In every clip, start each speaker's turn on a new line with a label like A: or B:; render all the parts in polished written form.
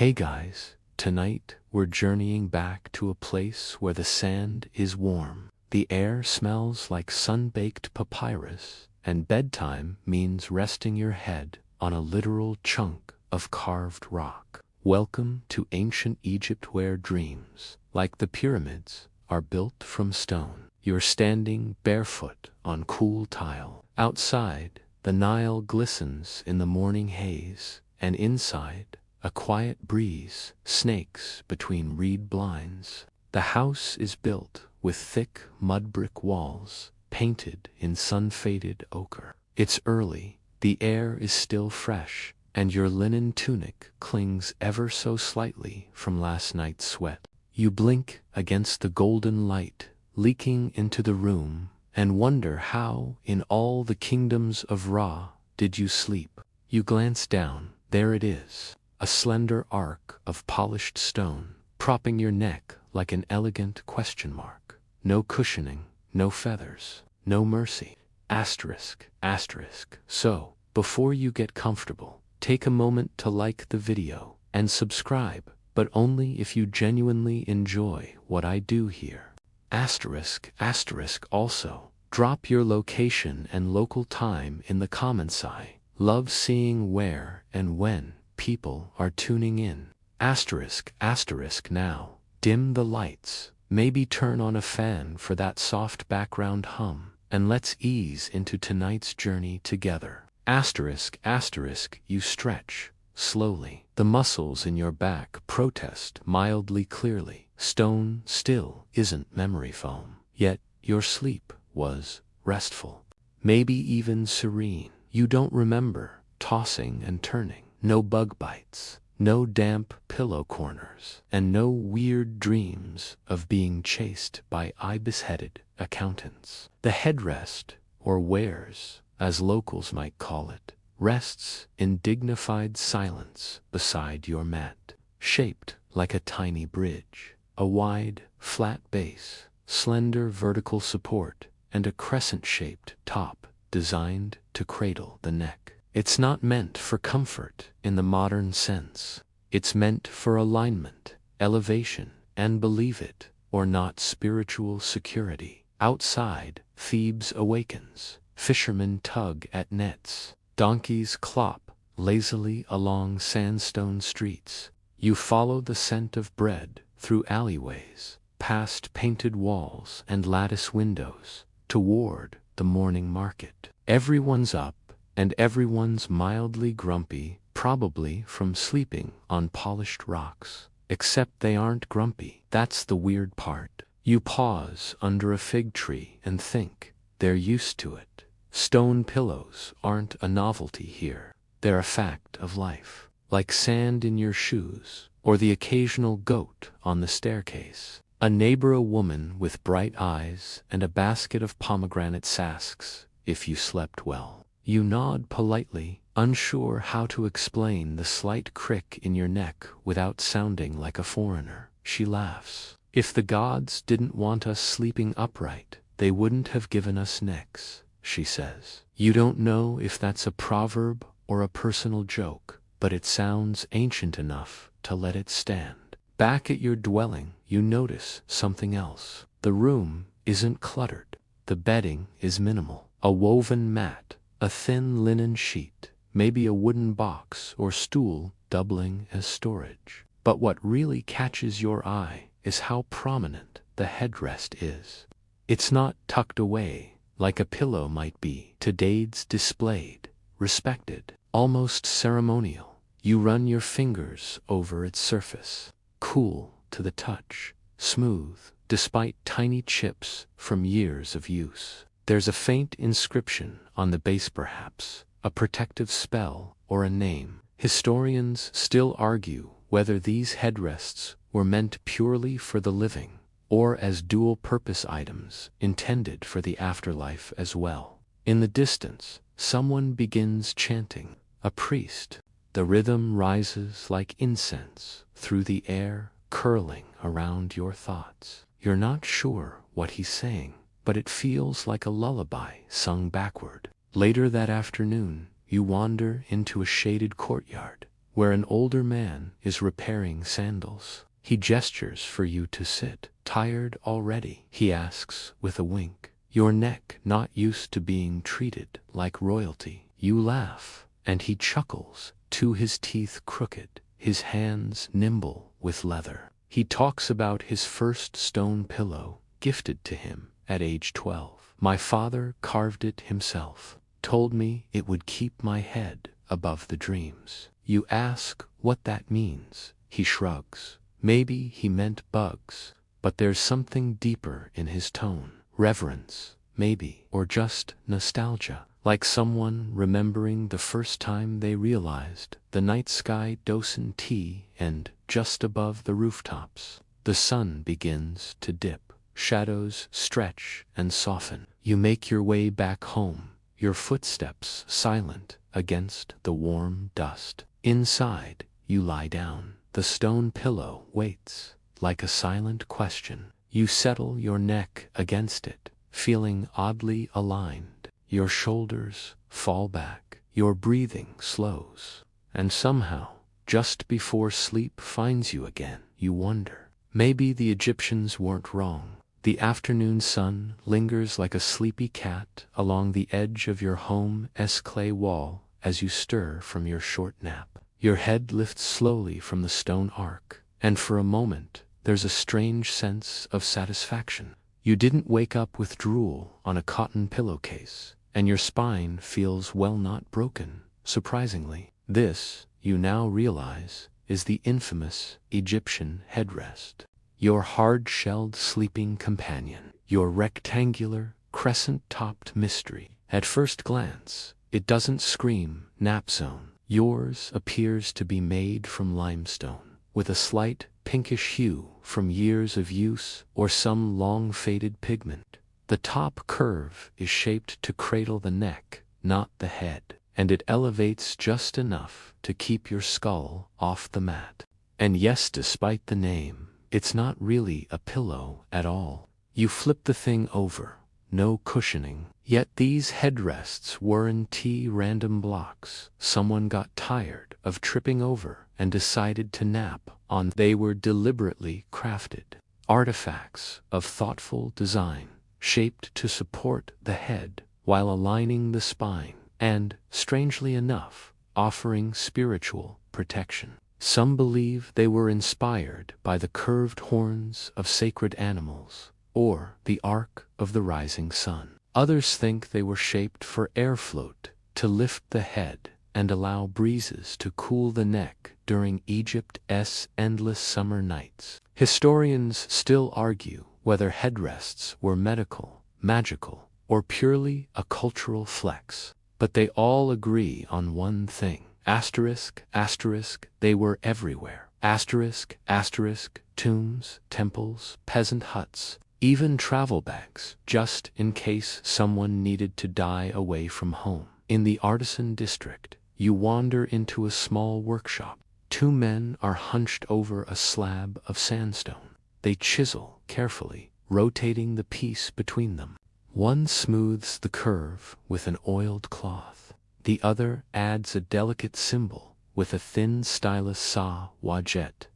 A: Hey guys, tonight we're journeying back to a place where the sand is warm, the air smells like sun-baked papyrus, and bedtime means resting your head on a literal chunk of carved rock. Welcome to ancient Egypt where dreams, like the pyramids, are built from stone. You're standing barefoot on cool tile. Outside, the Nile glistens in the morning haze, and inside, a quiet breeze snakes between reed blinds. The house is built with thick mud brick walls, painted in sun-faded ochre. It's early, the air is still fresh, and your linen tunic clings ever so slightly from last night's sweat. You blink against the golden light leaking into the room and wonder how, in all the kingdoms of Ra, did you sleep. You glance down, there it is. A slender arc of polished stone, propping your neck like an elegant question mark. No cushioning, no feathers, no mercy. Asterisk, asterisk. So, before you get comfortable, take a moment to like the video and subscribe, but only if you genuinely enjoy what I do here. Asterisk, asterisk also. Drop your location and local time in the comments. I love seeing where and when people are tuning in. Asterisk, asterisk now. Dim the lights, maybe turn on a fan for that soft background hum, and let's ease into tonight's journey together. Asterisk, asterisk, you stretch, slowly. The muscles in your back protest mildly clearly. Stone still isn't memory foam, yet your sleep was restful. Maybe even serene. You don't remember tossing and turning. No bug bites, no damp pillow corners, and no weird dreams of being chased by ibis-headed accountants. The headrest, or wares, as locals might call it, rests in dignified silence beside your mat, shaped like a tiny bridge. A wide, flat base, slender vertical support, and a crescent-shaped top designed to cradle the neck. It's not meant for comfort in the modern sense. It's meant for alignment, elevation, and believe it or not spiritual security. Outside, Thebes awakens. Fishermen tug at nets. Donkeys clop lazily along sandstone streets. You follow the scent of bread through alleyways, past painted walls and lattice windows, toward the morning market. Everyone's up, and everyone's mildly grumpy, probably from sleeping on polished rocks. Except they aren't grumpy. That's the weird part. You pause under a fig tree and think, they're used to it. Stone pillows aren't a novelty here. They're a fact of life. Like sand in your shoes, or the occasional goat on the staircase. A neighbor, a woman with bright eyes and a basket of pomegranate asks if you slept well. You nod politely, unsure how to explain the slight crick in your neck without sounding like a foreigner. She laughs. If the gods didn't want us sleeping upright, they wouldn't have given us necks, she says. You don't know if that's a proverb or a personal joke, but it sounds ancient enough to let it stand. Back at your dwelling, you notice something else. The room isn't cluttered. The bedding is minimal. A woven mat, a thin linen sheet, maybe a wooden box or stool doubling as storage. But what really catches your eye is how prominent the headrest is. It's not tucked away like a pillow might be. Today's displayed, respected, almost ceremonial. You run your fingers over its surface, cool to the touch, smooth, despite tiny chips from years of use. There's a faint inscription on the base, perhaps a protective spell or a name. Historians still argue whether these headrests were meant purely for the living or as dual-purpose items intended for the afterlife as well. In the distance, someone begins chanting. A priest. The rhythm rises like incense through the air, curling around your thoughts. You're not sure what he's saying, but it feels like a lullaby sung backward. Later that afternoon, you wander into a shaded courtyard. where an older man is repairing sandals. He gestures for you to sit. Tired already? He asks with a wink. Your neck not used to being treated like royalty. You laugh, and he chuckles, to his teeth crooked, his hands nimble with leather. He talks about his first stone pillow, gifted to him at age 12. My father carved it himself, told me it would keep my head above the dreams. You ask what that means. He shrugs. Maybe he meant bugs, but there's something deeper in his tone. Reverence, maybe, or just nostalgia, like someone remembering the first time they realized the night sky docent tea and just above the rooftops. The sun begins to dip. Shadows stretch and soften. You make your way back home, your footsteps silent against the warm dust. Inside, you lie down. The stone pillow waits, like a silent question. You settle your neck against it, feeling oddly aligned. Your shoulders fall back, your breathing slows, and somehow, just before sleep finds you again, you wonder. Maybe the Egyptians weren't wrong. The afternoon sun lingers like a sleepy cat along the edge of your home's clay wall as you stir from your short nap. Your head lifts slowly from the stone arc, and for a moment, there's a strange sense of satisfaction. You didn't wake up with drool on a cotton pillowcase, and your spine feels well not broken, surprisingly. This, you now realize, is the infamous Egyptian headrest. Your hard-shelled sleeping companion. Your rectangular, crescent-topped mystery. At first glance, it doesn't scream nap zone. Yours appears to be made from limestone, with a slight pinkish hue from years of use or some long-faded pigment. The top curve is shaped to cradle the neck, not the head, and it elevates just enough to keep your skull off the mat. And yes, despite the name, it's not really a pillow at all. You flip the thing over, no cushioning. Yet these headrests weren't random blocks someone got tired of tripping over and decided to nap on. They were deliberately crafted. Artifacts of thoughtful design, shaped to support the head while aligning the spine, and, strangely enough, offering spiritual protection. Some believe they were inspired by the curved horns of sacred animals, or the arc of the rising sun. Others think they were shaped for airfloat, to lift the head and allow breezes to cool the neck during Egypt's endless summer nights. Historians still argue whether headrests were medical, magical, or purely a cultural flex, but they all agree on one thing. Asterisk, asterisk, they were everywhere. Asterisk, asterisk, tombs, temples, peasant huts, even travel bags, just in case someone needed to die away from home. In the artisan district, you wander into a small workshop. Two men are hunched over a slab of sandstone. They chisel carefully, rotating the piece between them. One smooths the curve with an oiled cloth. The other adds a delicate symbol with a thin stylus saw wajet.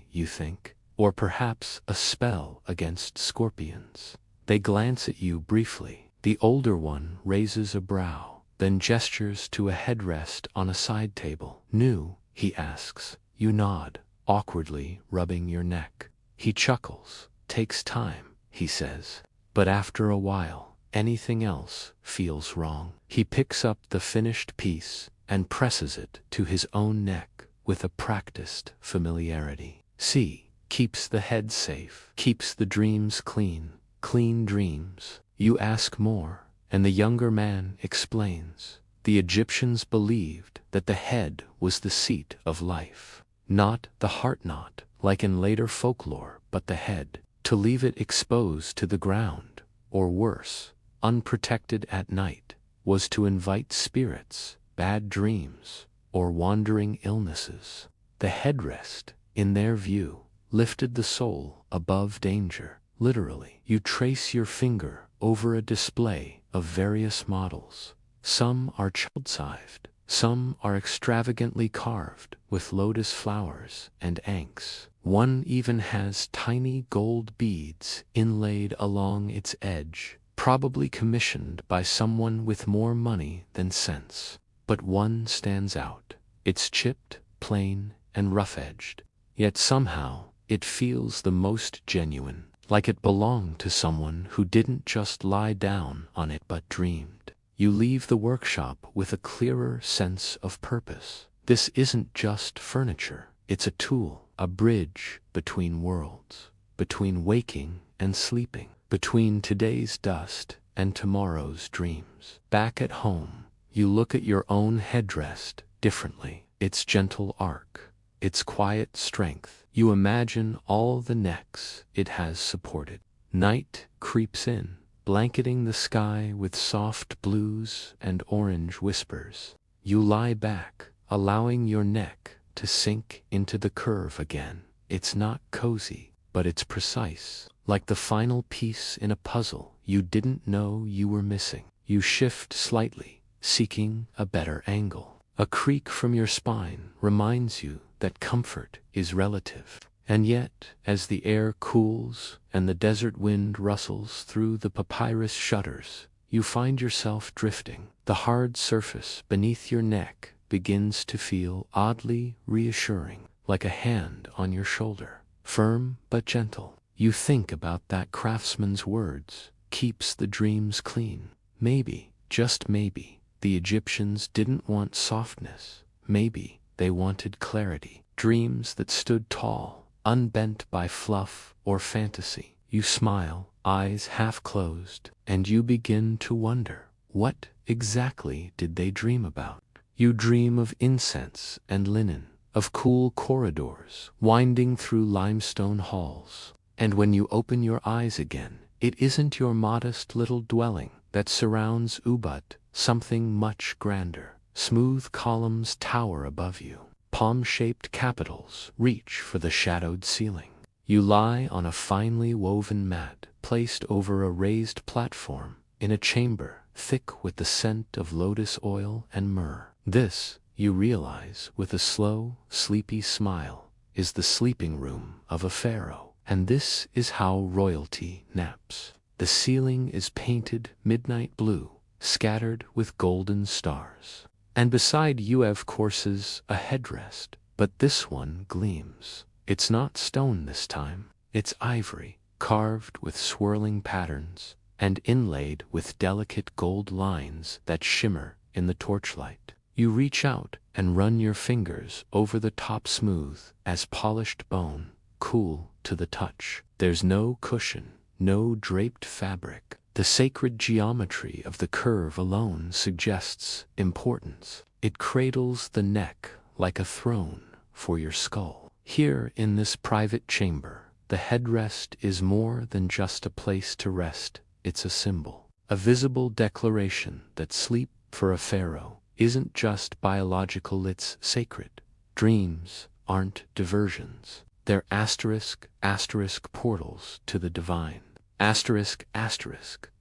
A: You think, or perhaps a spell against scorpions. They glance at you briefly. The older one raises a brow, then gestures to a headrest on a side table. New? He asks. You nod, awkwardly rubbing your neck. He chuckles. Takes time, he says. But after a while, anything else feels wrong. He picks up the finished piece and presses it to his own neck with a practiced familiarity. See, keeps the head safe, keeps the dreams clean, clean dreams. You ask more, and the younger man explains. The Egyptians believed that the head was the seat of life, not the heart knot, like in later folklore, but the head. To leave it exposed to the ground, or worse, unprotected at night, was to invite spirits, bad dreams, or wandering illnesses. The headrest, in their view, lifted the soul above danger, literally. You trace your finger over a display of various models. Some are child-sized, Some are extravagantly carved with lotus flowers and ankhs. One even has tiny gold beads inlaid along its edge, probably commissioned by someone with more money than sense. But one stands out. It's chipped, plain, and rough-edged. Yet somehow, it feels the most genuine, like it belonged to someone who didn't just lie down on it but dreamed. You leave the workshop with a clearer sense of purpose. This isn't just furniture. It's a tool, a bridge between worlds, between waking and sleeping, between today's dust and tomorrow's dreams. Back at home, you look at your own headdress differently. Its gentle arc, its quiet strength. You imagine all the necks it has supported. Night creeps in, blanketing the sky with soft blues and orange whispers. You lie back, allowing your neck to sink into the curve again. It's not cozy, but it's precise, like the final piece in a puzzle you didn't know you were missing. You shift slightly, seeking a better angle. A creak from your spine reminds you that comfort is relative. And yet, as the air cools and the desert wind rustles through the papyrus shutters, you find yourself drifting. The hard surface beneath your neck begins to feel oddly reassuring, like a hand on your shoulder, firm but gentle. You think about that craftsman's words, keeps the dreams clean. Maybe, just maybe, the Egyptians didn't want softness. Maybe they wanted clarity. Dreams that stood tall, unbent by fluff or fantasy. You smile, eyes half closed, and you begin to wonder, what exactly did they dream about? You dream of incense and linen, of cool corridors winding through limestone halls. And when you open your eyes again, it isn't your modest little dwelling that surrounds Ubud, something much grander. Smooth columns tower above you. Palm-shaped capitals reach for the shadowed ceiling. You lie on a finely woven mat placed over a raised platform in a chamber thick with the scent of lotus oil and myrrh. This, you realize with a slow, sleepy smile, is the sleeping room of a pharaoh. And this is how royalty naps. The ceiling is painted midnight blue, scattered with golden stars. And beside you have courses a headrest, but this one gleams. It's not stone this time, it's ivory, carved with swirling patterns, and inlaid with delicate gold lines that shimmer in the torchlight. You reach out and run your fingers over the top, smooth as polished bone, cool to the touch. There's no cushion, no draped fabric. The sacred geometry of the curve alone suggests importance. It cradles the neck like a throne for your skull. Here in this private chamber, the headrest is more than just a place to rest. It's a symbol, a visible declaration that sleep for a pharaoh isn't just biological, it's sacred. Dreams aren't diversions. They're asterisk portals to the divine. Asterisk,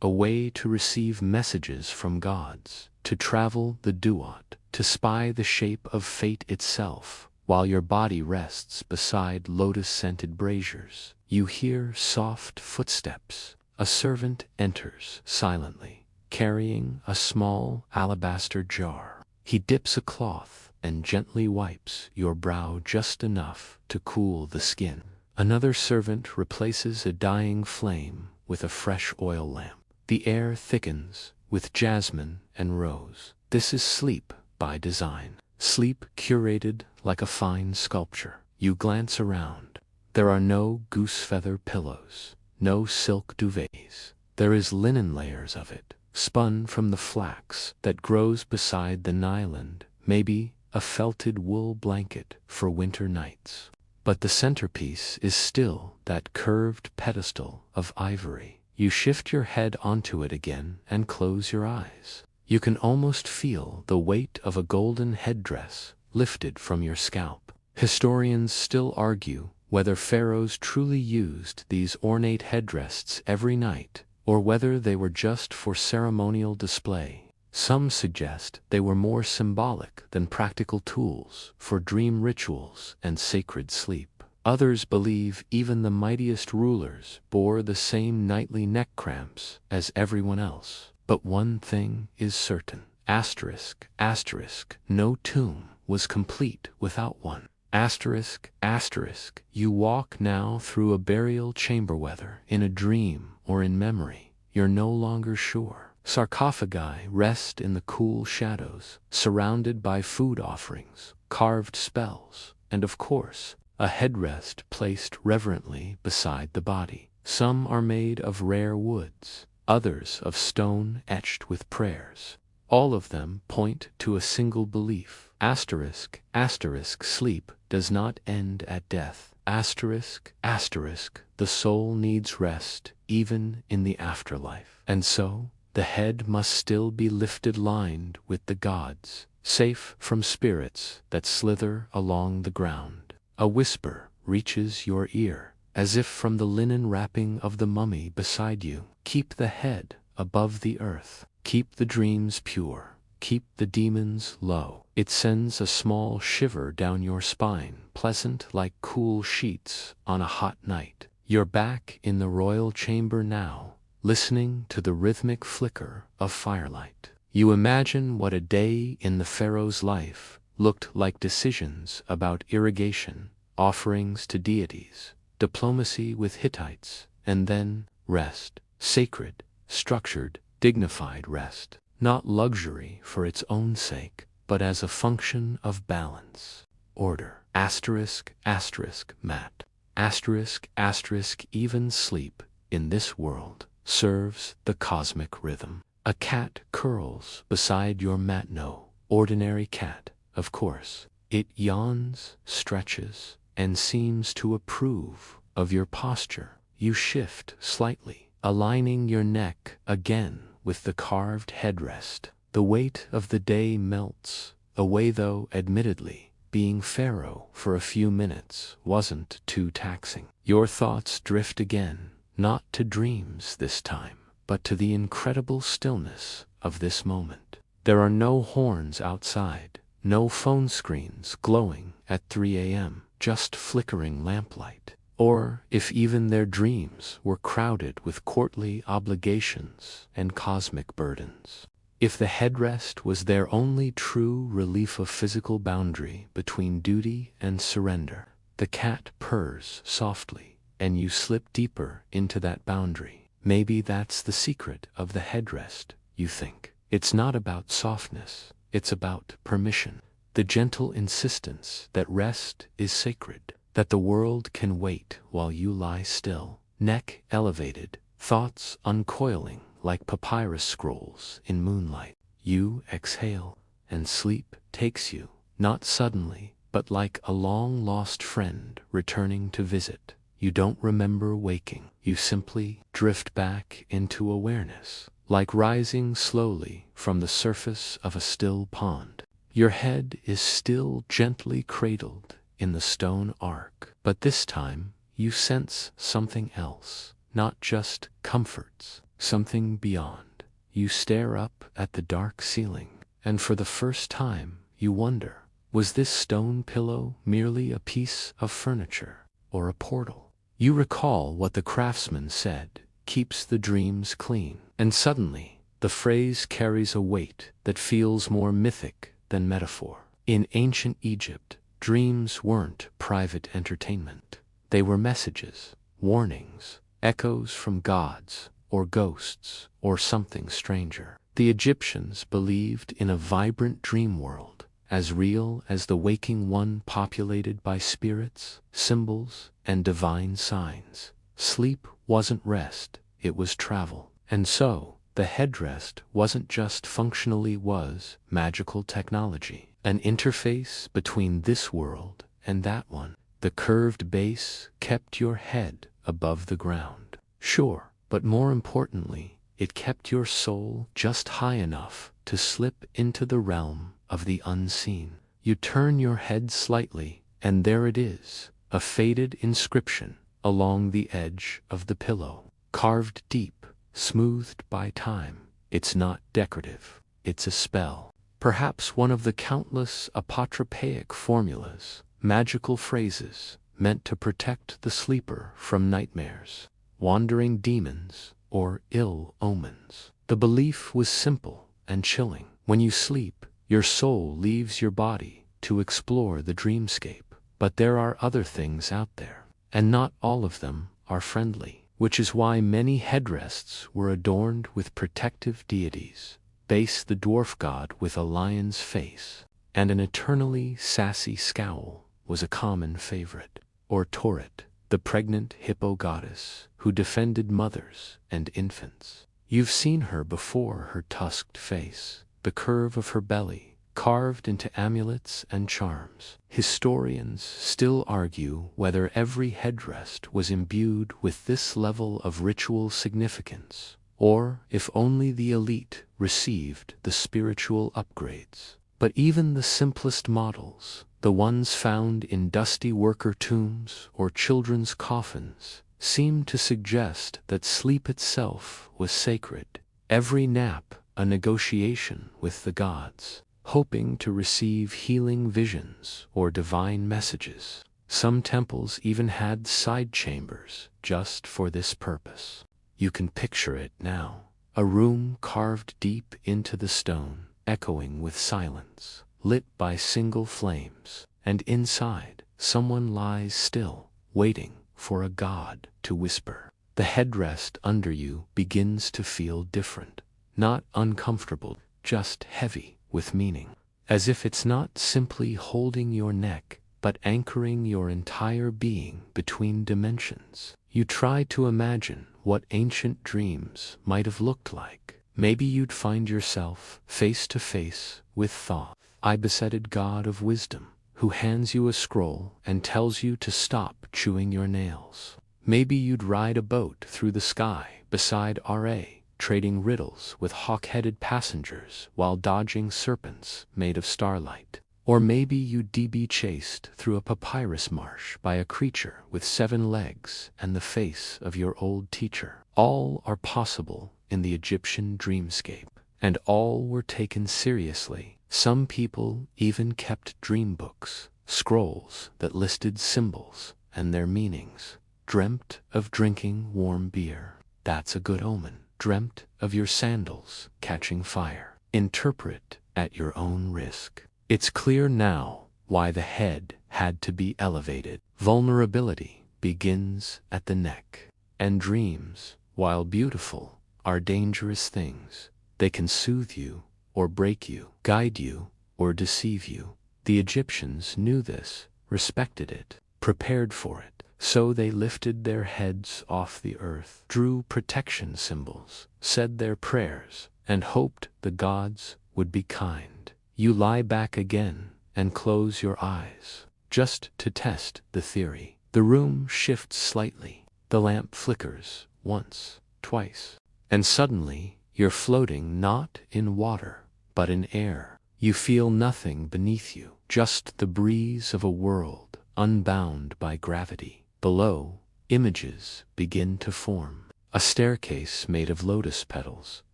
A: a way to receive messages from gods, to travel the duat, to spy the shape of fate itself. While your body rests beside lotus-scented braziers, you hear soft footsteps. A servant enters silently, carrying a small alabaster jar. He dips a cloth and gently wipes your brow just enough to cool the skin. Another servant replaces a dying flame with a fresh oil lamp. The air thickens with jasmine and rose. This is sleep by design. Sleep curated like a fine sculpture. You glance around. There are no goose feather pillows, no silk duvets. There is linen layers of it, spun from the flax that grows beside the nylon, maybe a felted wool blanket for winter nights. But the centerpiece is still that curved pedestal of ivory. You shift your head onto it again and close your eyes. You can almost feel the weight of a golden headdress lifted from your scalp. Historians still argue whether pharaohs truly used these ornate headdresses every night, or whether they were just for ceremonial display. Some suggest they were more symbolic than practical tools for dream rituals and sacred sleep. Others believe even the mightiest rulers bore the same nightly neck cramps as everyone else. But one thing is certain. Asterisk, asterisk, no tomb was complete without one. Asterisk, asterisk, you walk now through a burial chamber, whether in a dream or in memory, you're no longer sure. Sarcophagi rest in the cool shadows, surrounded by food offerings, carved spells, and of course, a headrest placed reverently beside the body. Some are made of rare woods, others of stone etched with prayers. All of them point to a single belief. Asterisk, asterisk, sleep does not end at death. Asterisk, asterisk, the soul needs rest even in the afterlife. And so, the head must still be lifted, lined with the gods, safe from spirits that slither along the ground. A whisper reaches your ear, as if from the linen wrapping of the mummy beside you. Keep the head above the earth. Keep the dreams pure. Keep the demons low. It sends a small shiver down your spine, pleasant like cool sheets on a hot night. You're back in the royal chamber now, listening to the rhythmic flicker of firelight. You imagine what a day in the pharaoh's life looked like: decisions about irrigation, offerings to deities, diplomacy with Hittites, and then rest. Sacred, structured, dignified rest. Not luxury for its own sake, but as a function of balance. Order. Asterisk, asterisk, mat. Asterisk, asterisk, even sleep in this world serves the cosmic rhythm. A cat curls beside your mat. No ordinary cat, of course. It yawns, stretches, and seems to approve of your posture. You shift slightly, aligning your neck again with the carved headrest. The weight of the day melts away, though admittedly, being pharaoh for a few minutes wasn't too taxing. Your thoughts drift again, not to dreams this time, but to the incredible stillness of this moment. There are no horns outside, no phone screens glowing at 3 a.m., just flickering lamplight. Or if even their dreams were crowded with courtly obligations and cosmic burdens. If the headrest was their only true relief of physical boundary between duty and surrender, the cat purrs softly, and you slip deeper into that boundary. Maybe that's the secret of the headrest, you think. It's not about softness, it's about permission. The gentle insistence that rest is sacred, that the world can wait while you lie still, neck elevated, thoughts uncoiling like papyrus scrolls in moonlight. You exhale, and sleep takes you, not suddenly, but like a long-lost friend returning to visit. You don't remember waking, you simply drift back into awareness, like rising slowly from the surface of a still pond. Your head is still gently cradled in the stone ark, but this time you sense something else, not just comforts, something beyond. You stare up at the dark ceiling, and for the first time you wonder, was this stone pillow merely a piece of furniture or a portal? You recall what the craftsman said, keeps the dreams clean, and suddenly the phrase carries a weight that feels more mythic than metaphor. In ancient Egypt, dreams weren't private entertainment. They were messages, warnings, echoes from gods, or ghosts, or something stranger. The Egyptians believed in a vibrant dream world, as real as the waking one, populated by spirits, symbols, and divine signs. Sleep wasn't rest, it was travel. And so, the headrest wasn't just functionally, was magical technology, an interface between this world and that one. The curved base kept your head above the ground. Sure, but more importantly, it kept your soul just high enough to slip into the realm of the unseen. You turn your head slightly, and there it is, a faded inscription along the edge of the pillow, carved deep, smoothed by time. It's not decorative. it's a spell. Perhaps one of the countless apotropaic formulas, magical phrases meant to protect the sleeper from nightmares, wandering demons, or ill omens. The belief was simple and chilling. When you sleep, your soul leaves your body to explore the dreamscape. But there are other things out there, and not all of them are friendly, which is why many headrests were adorned with protective deities. Base the dwarf god with a lion's face, and an eternally sassy scowl was a common favorite. Or Torit, the pregnant hippo goddess who defended mothers and infants. You've seen her before, her tusked face, the curve of her belly, carved into amulets and charms. Historians still argue whether every headrest was imbued with this level of ritual significance, or if only the elite received the spiritual upgrades. But even the simplest models, the ones found in dusty worker tombs or children's coffins, seem to suggest that sleep itself was sacred, every nap a negotiation with the gods, hoping to receive healing visions or divine messages. Some temples even had side chambers just for this purpose. You can picture it now, a room carved deep into the stone, echoing with silence, lit by single flames, and inside, someone lies still, waiting for a god to whisper. The headrest under you begins to feel different, not uncomfortable, just heavy with meaning, as if it's not simply holding your neck, but anchoring your entire being between dimensions. You try to imagine what ancient dreams might have looked like. Maybe you'd find yourself face to face with Thoth, I-besetted god of wisdom, who hands you a scroll and tells you to stop chewing your nails. Maybe you'd ride a boat through the sky beside R.A., trading riddles with hawk-headed passengers while dodging serpents made of starlight. Or maybe you'd be chased through a papyrus marsh by a creature with 7 legs and the face of your old teacher. All are possible in the Egyptian dreamscape, and all were taken seriously. Some people even kept dream books, scrolls that listed symbols and their meanings. Dreamt of drinking warm beer. That's a good omen. Dreamt of your sandals catching fire. Interpret at your own risk. It's clear now why the head had to be elevated. Vulnerability begins at the neck, and dreams, while beautiful, are dangerous things. They can soothe you or break you, guide you or deceive you. The Egyptians knew this, respected it, prepared for it. So they lifted their heads off the earth, drew protection symbols, said their prayers, and hoped the gods would be kind. You lie back again and close your eyes, just to test the theory. The room shifts slightly. The lamp flickers once, twice, and suddenly you're floating not in water, but in air. You feel nothing beneath you, just the breeze of a world unbound by gravity. Below, images begin to form. A staircase made of lotus petals,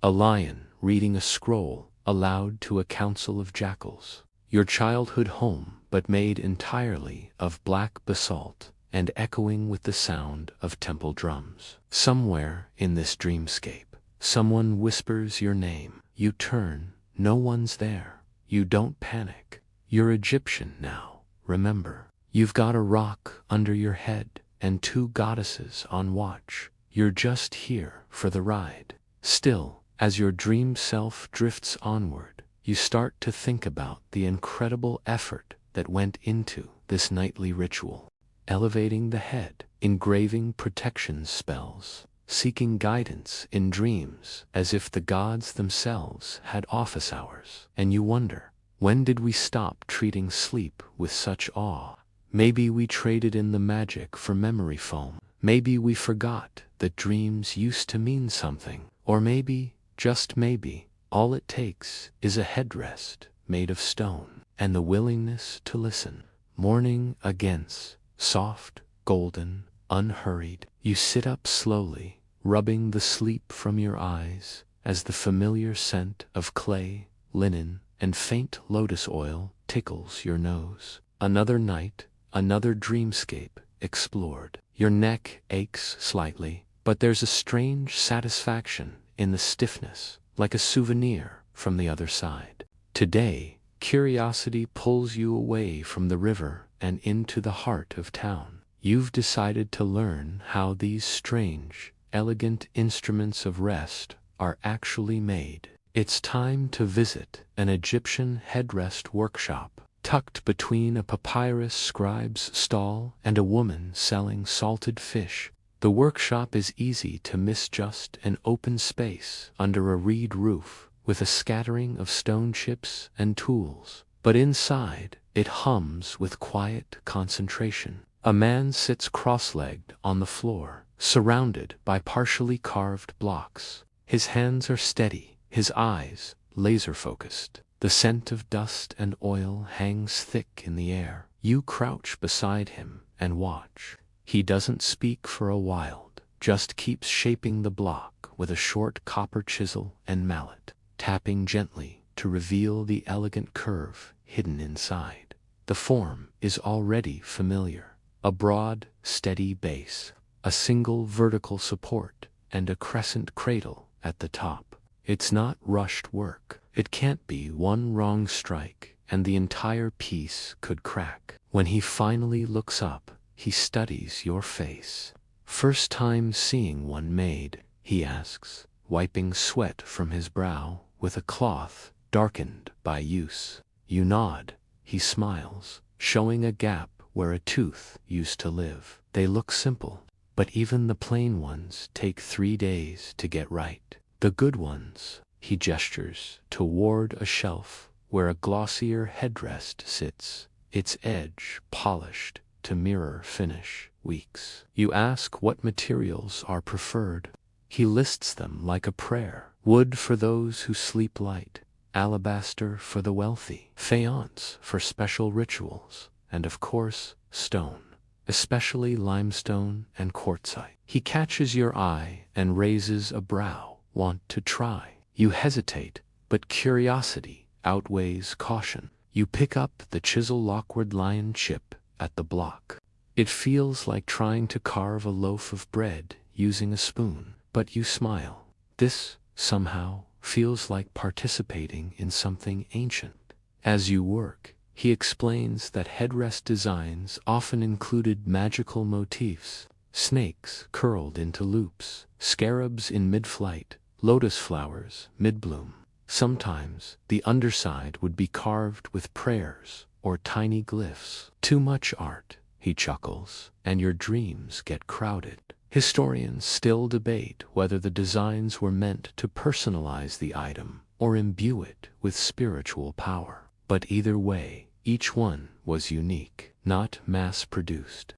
A: a lion reading a scroll aloud to a council of jackals. Your childhood home, but made entirely of black basalt and echoing with the sound of temple drums. Somewhere in this dreamscape, someone whispers your name. You turn, no one's there. You don't panic. You're Egyptian now, remember. You've got a rock under your head and 2 goddesses on watch. You're just here for the ride. Still, as your dream self drifts onward, you start to think about the incredible effort that went into this nightly ritual. Elevating the head, engraving protection spells, seeking guidance in dreams as if the gods themselves had office hours. And you wonder, when did we stop treating sleep with such awe? Maybe we traded in the magic for memory foam. Maybe we forgot that dreams used to mean something. Or maybe, just maybe, all it takes is a headrest made of stone and the willingness to listen. Morning against, soft, golden, unhurried, you sit up slowly, rubbing the sleep from your eyes as the familiar scent of clay, linen, and faint lotus oil tickles your nose. Another night, another dreamscape explored. Your neck aches slightly, but there's a strange satisfaction in the stiffness, like a souvenir from the other side. Today, curiosity pulls you away from the river and into the heart of town. You've decided to learn how these strange, elegant instruments of rest are actually made. It's time to visit an Egyptian headrest workshop, tucked between a papyrus scribe's stall and a woman selling salted fish. The workshop is easy to miss, just an open space under a reed roof with a scattering of stone chips and tools. But inside, it hums with quiet concentration. A man sits cross-legged on the floor, surrounded by partially carved blocks. His hands are steady, his eyes laser-focused. The scent of dust and oil hangs thick in the air. You crouch beside him and watch. He doesn't speak for a while, just keeps shaping the block with a short copper chisel and mallet, tapping gently to reveal the elegant curve hidden inside. The form is already familiar. A broad, steady base, a single vertical support, and a crescent cradle at the top. It's not rushed work. It can't be. One wrong strike, and the entire piece could crack. When he finally looks up, he studies your face. "First time seeing one made?" he asks, wiping sweat from his brow with a cloth darkened by use. You nod. He smiles, showing a gap where a tooth used to live. They look simple, but even the plain ones take 3 days to get right. The good ones, he gestures toward a shelf where a glossier headrest sits, its edge polished to mirror finish. Weeks. You ask what materials are preferred. He lists them like a prayer. Wood for those who sleep light, alabaster for the wealthy, faience for special rituals, and of course, stone, especially limestone and quartzite. He catches your eye and raises a brow. Want to try? You hesitate, but curiosity outweighs caution. You pick up the chisel-awkward lion chip at the block. It feels like trying to carve a loaf of bread using a spoon, but you smile. This, somehow, feels like participating in something ancient. As you work, he explains that headrest designs often included magical motifs: snakes curled into loops, scarabs in mid-flight, lotus flowers mid-bloom. Sometimes, the underside would be carved with prayers or tiny glyphs. Too much art, he chuckles, and your dreams get crowded. Historians still debate whether the designs were meant to personalize the item or imbue it with spiritual power. But either way, each one was unique, not mass-produced.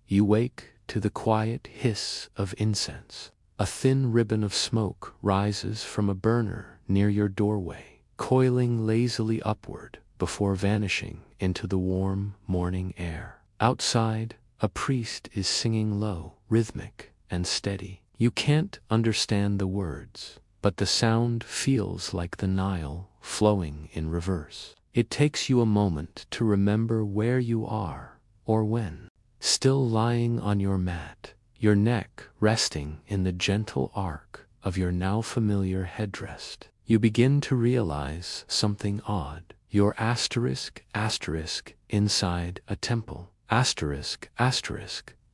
A: You wake to the quiet hiss of incense. A thin ribbon of smoke rises from a burner near your doorway, coiling lazily upward before vanishing into the warm morning air. Outside, a priest is singing low, rhythmic, and steady. You can't understand the words, but the sound feels like the Nile flowing in reverse. It takes you a moment to remember where you are, or when. Still lying on your mat, your neck resting in the gentle arc of your now familiar headdress, you begin to realize something odd. You're asterisk inside a temple. Asterisk,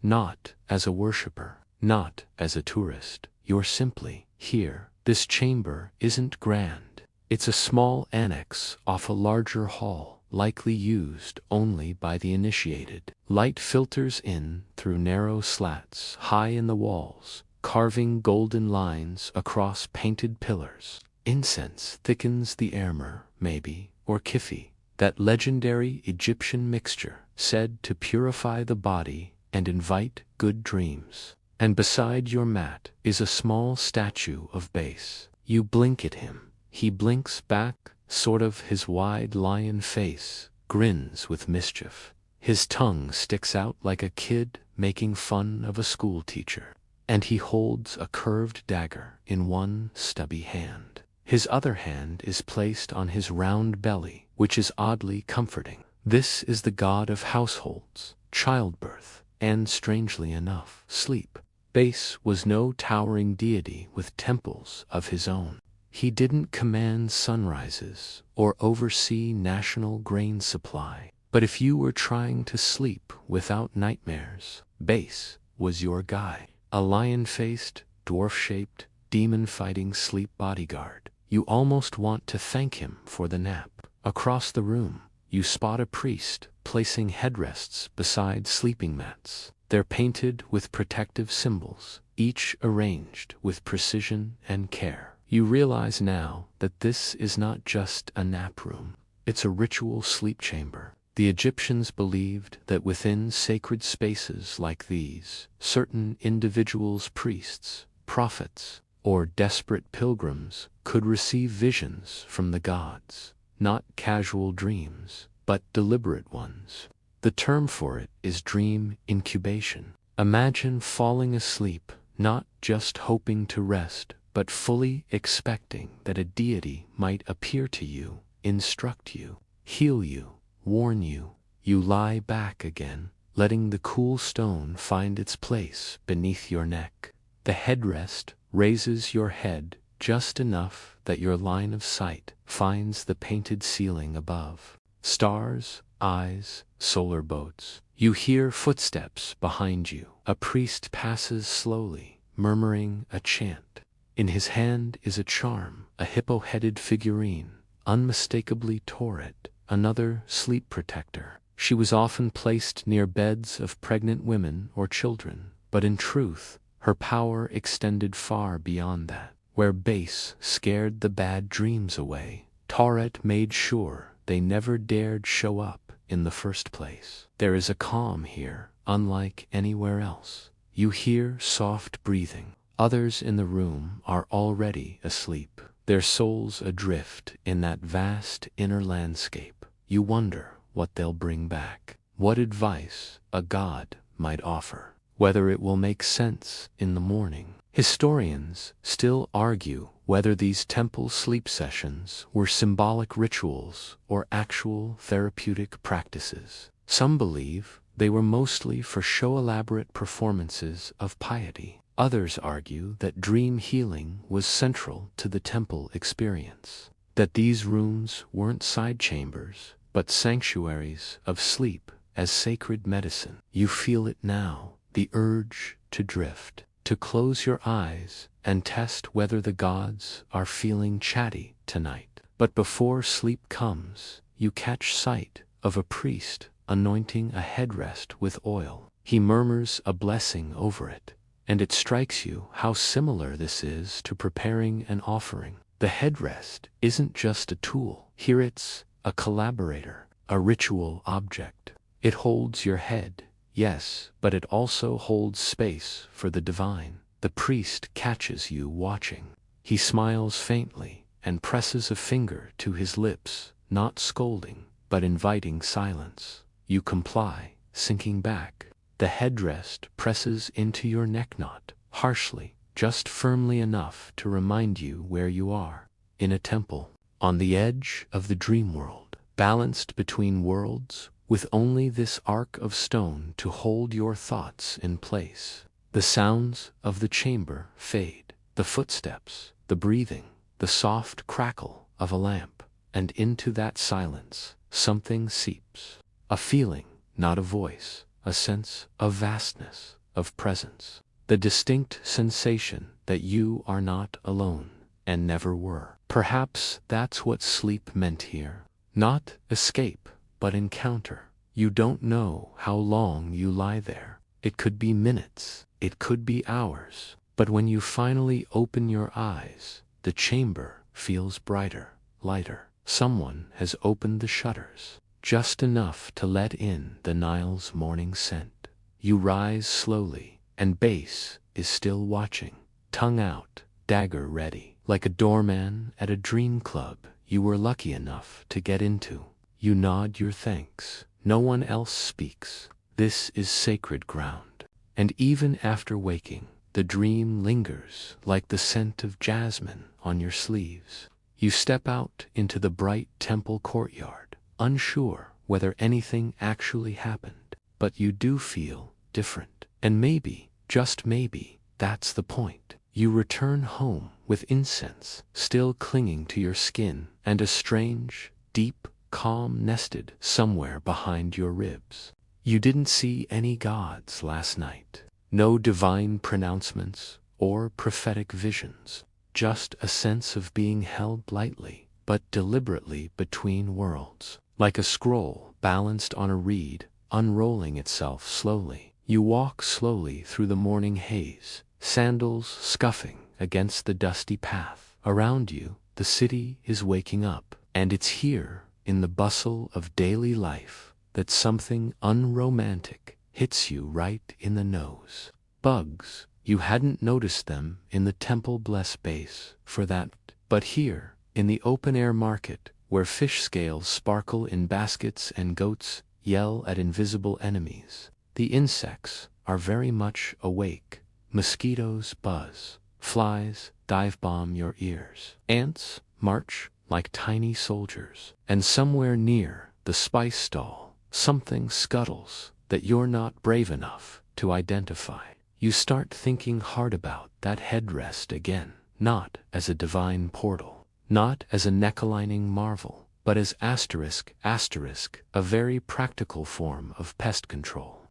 A: not as a worshipper, not as a tourist. You're simply here. This chamber isn't grand. It's a small annex off a larger hall, likely used only by the initiated. Light filters in through narrow slats high in the walls, carving golden lines across painted pillars. Incense thickens the airmer, maybe, or kifi, that legendary Egyptian mixture said to purify the body and invite good dreams. And beside your mat is a small statue of Base. You blink at him. He blinks back, sort of. His wide lion face grins with mischief. His tongue sticks out like a kid making fun of a school teacher. and he holds a curved dagger in one stubby hand. His other hand is placed on his round belly, which is oddly comforting. This is the god of households, childbirth, and strangely enough, sleep. Base was no towering deity with temples of his own. He didn't command sunrises or oversee national grain supply. But if you were trying to sleep without nightmares, Base was your guy. A lion-faced, dwarf-shaped, demon-fighting sleep bodyguard. You almost want to thank him for the nap. Across the room, you spot a priest placing headrests beside sleeping mats. They're painted with protective symbols, each arranged with precision and care. You realize now that this is not just a nap room. It's a ritual sleep chamber. The Egyptians believed that within sacred spaces like these, certain individuals, priests, prophets, or desperate pilgrims could receive visions from the gods. Not casual dreams, but deliberate ones. The term for it is dream incubation. Imagine falling asleep, not just hoping to rest, but fully expecting that a deity might appear to you, instruct you, heal you, warn you. You lie back again, letting the cool stone find its place beneath your neck. The headrest raises your head just enough that your line of sight finds the painted ceiling above. Stars, eyes, solar boats. You hear footsteps behind you. A priest passes slowly, murmuring a chant. In his hand is a charm, a hippo-headed figurine, unmistakably Tauret, another sleep protector. She was often placed near beds of pregnant women or children, but in truth, her power extended far beyond that. Where Base scared the bad dreams away, Tauret made sure they never dared show up in the first place. There is a calm here, unlike anywhere else. You hear soft breathing. Others in the room are already asleep, their souls adrift in that vast inner landscape. You wonder what they'll bring back, what advice a god might offer, whether it will make sense in the morning. Historians still argue whether these temple sleep sessions were symbolic rituals or actual therapeutic practices. Some believe they were mostly for show elaborate performances of piety. Others argue that dream healing was central to the temple experience, that these rooms weren't side chambers, but sanctuaries of sleep as sacred medicine. You feel it now, the urge to drift, to close your eyes and test whether the gods are feeling chatty tonight. But before sleep comes, you catch sight of a priest anointing a headrest with oil. He murmurs a blessing over it, and it strikes you how similar this is to preparing an offering. The headrest isn't just a tool. Here it's a collaborator, a ritual object. It holds your head, yes, but it also holds space for the divine. The priest catches you watching. He smiles faintly and presses a finger to his lips, not scolding, but inviting silence. You comply, sinking back. The headrest presses into your neck knot, harshly, just firmly enough to remind you where you are. In a temple, on the edge of the dream world, balanced between worlds, with only this arc of stone to hold your thoughts in place. The sounds of the chamber fade, the footsteps, the breathing, the soft crackle of a lamp, and into that silence, something seeps. A feeling, not a voice, a sense of vastness, of presence. The distinct sensation that you are not alone, and never were. Perhaps that's what sleep meant here. Not escape, but encounter. You don't know how long you lie there. It could be minutes, it could be hours. But when you finally open your eyes, the chamber feels brighter, lighter. Someone has opened the shutters, just enough to let in the Nile's morning scent. You rise slowly, and Base is still watching, tongue out, dagger ready. Like a doorman at a dream club you were lucky enough to get into. You nod your thanks. No one else speaks. This is sacred ground. And even after waking, the dream lingers like the scent of jasmine on your sleeves. You step out into the bright temple courtyard, unsure whether anything actually happened, but you do feel different. And maybe, just maybe, that's the point. You return home with incense still clinging to your skin and a strange, deep calm nested somewhere behind your ribs. You didn't see any gods last night. No divine pronouncements or prophetic visions. Just a sense of being held lightly, but deliberately between worlds. Like a scroll balanced on a reed, unrolling itself slowly. You walk slowly through the morning haze, sandals scuffing against the dusty path. Around you, the city is waking up, and it's here, in the bustle of daily life, that something unromantic hits you right in the nose. Bugs. You hadn't noticed them in the temple blessed base for that, but here, in the open-air market, where fish scales sparkle in baskets and goats yell at invisible enemies, the insects are very much awake. Mosquitoes buzz. Flies dive-bomb your ears. Ants march like tiny soldiers. And somewhere near the spice stall, something scuttles that you're not brave enough to identify. You start thinking hard about that headrest again, not as a divine portal, not as a neck-aligning marvel, but as asterisk, a very practical form of pest control.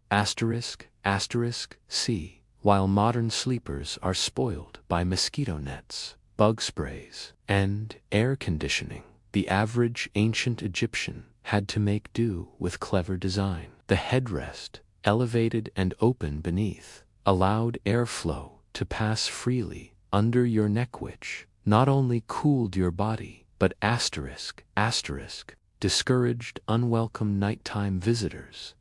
A: See, while modern sleepers are spoiled by mosquito nets, bug sprays, and air conditioning, the average ancient Egyptian had to make do with clever design. The headrest, elevated and open beneath, allowed airflow to pass freely under your neck, which not only cooled your body, but discouraged unwelcome nighttime visitors.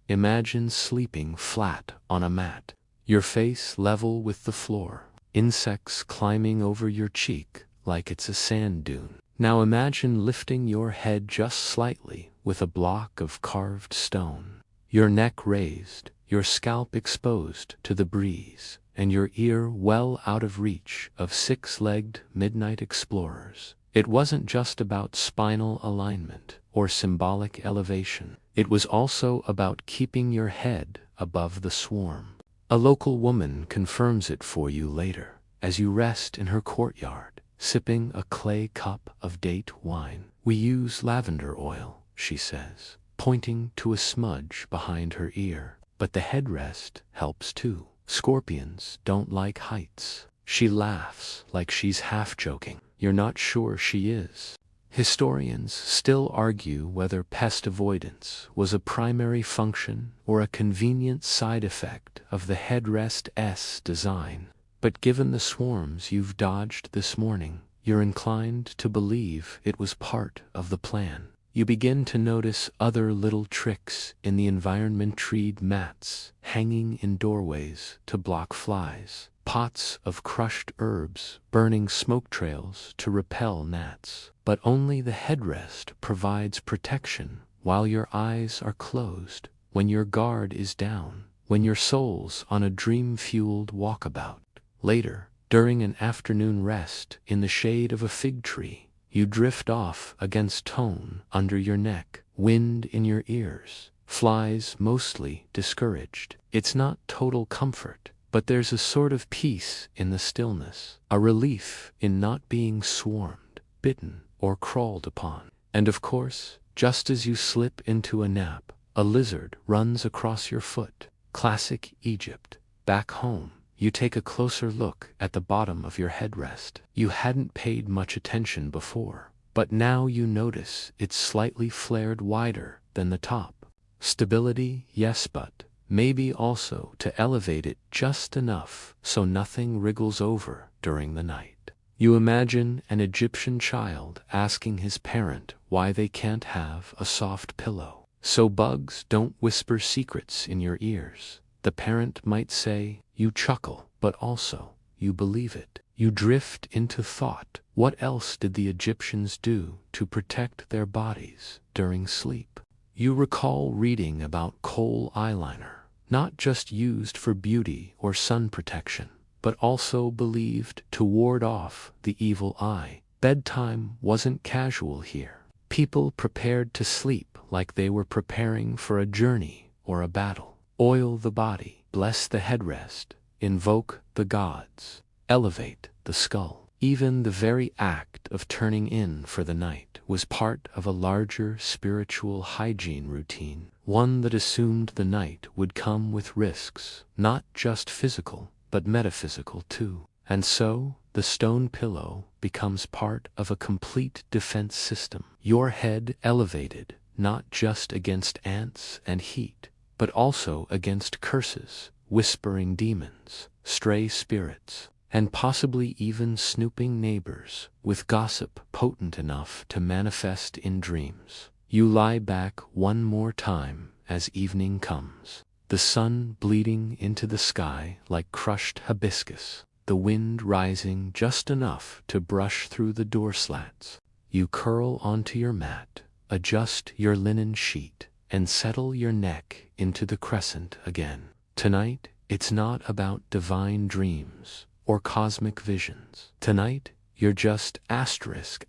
A: Imagine sleeping flat on a mat, your face level with the floor, insects climbing over your cheek like it's a sand dune. Now imagine lifting your head just slightly with a block of carved stone, your neck raised, your scalp exposed to the breeze, and your ear well out of reach of six-legged midnight explorers. It wasn't just about spinal alignment or symbolic elevation. It was also about keeping your head above the swarm. A local woman confirms it for you later, as you rest in her courtyard, sipping a clay cup of date wine. "We use lavender oil," she says, pointing to a smudge behind her ear. "But the headrest helps too. Scorpions don't like heights." She laughs like she's half joking. You're not sure she is. Historians still argue whether pest avoidance was a primary function or a convenient side effect of the headrest's design. But given the swarms you've dodged this morning, you're inclined to believe it was part of the plan. You begin to notice other little tricks in the environment: treed mats hanging in doorways to block flies, pots of crushed herbs burning smoke trails to repel gnats. But only the headrest provides protection while your eyes are closed, when your guard is down, when your soul's on a dream-fueled walkabout. Later, during an afternoon rest in the shade of a fig tree, you drift off against tone under your neck, wind in your ears, flies mostly discouraged. It's not total comfort, but there's a sort of peace in the stillness, a relief in not being swarmed, bitten, or crawled upon. And of course, just as you slip into a nap, a lizard runs across your foot. Classic Egypt. Back home, you take a closer look at the bottom of your headrest. You hadn't paid much attention before, but now you notice it's slightly flared wider than the top. Stability, yes, but maybe also to elevate it just enough so nothing wriggles over during the night. You imagine an Egyptian child asking his parent why they can't have a soft pillow, so bugs don't whisper secrets in your ears. The parent might say, you chuckle, but also, you believe it. You drift into thought. What else did the Egyptians do to protect their bodies during sleep? You recall reading about coal eyeliner, not just used for beauty or sun protection, but also believed to ward off the evil eye. Bedtime wasn't casual here. People prepared to sleep like they were preparing for a journey or a battle. Oil the body, bless the headrest, invoke the gods, elevate the skull. Even the very act of turning in for the night was part of a larger spiritual hygiene routine, one that assumed the night would come with risks, not just physical, but metaphysical too. And so, the stone pillow becomes part of a complete defense system. Your head elevated, not just against ants and heat, but also against curses, whispering demons, stray spirits, and possibly even snooping neighbors, with gossip potent enough to manifest in dreams. You lie back one more time as evening comes, the sun bleeding into the sky like crushed hibiscus, the wind rising just enough to brush through the door slats. You curl onto your mat, adjust your linen sheet, and settle your neck into the crescent again. Tonight, it's not about divine dreams or cosmic visions. Tonight, you're just asterisk,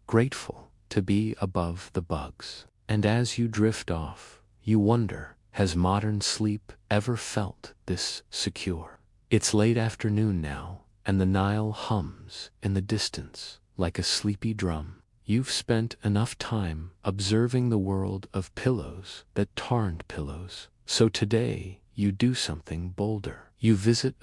A: grateful to be above the bugs. And as you drift off, you wonder, has modern sleep ever felt this secure? It's late afternoon now, and the Nile hums in the distance like a sleepy drum. You've spent enough time observing the world of pillows that aren't pillows. So today, you do something bolder. You visit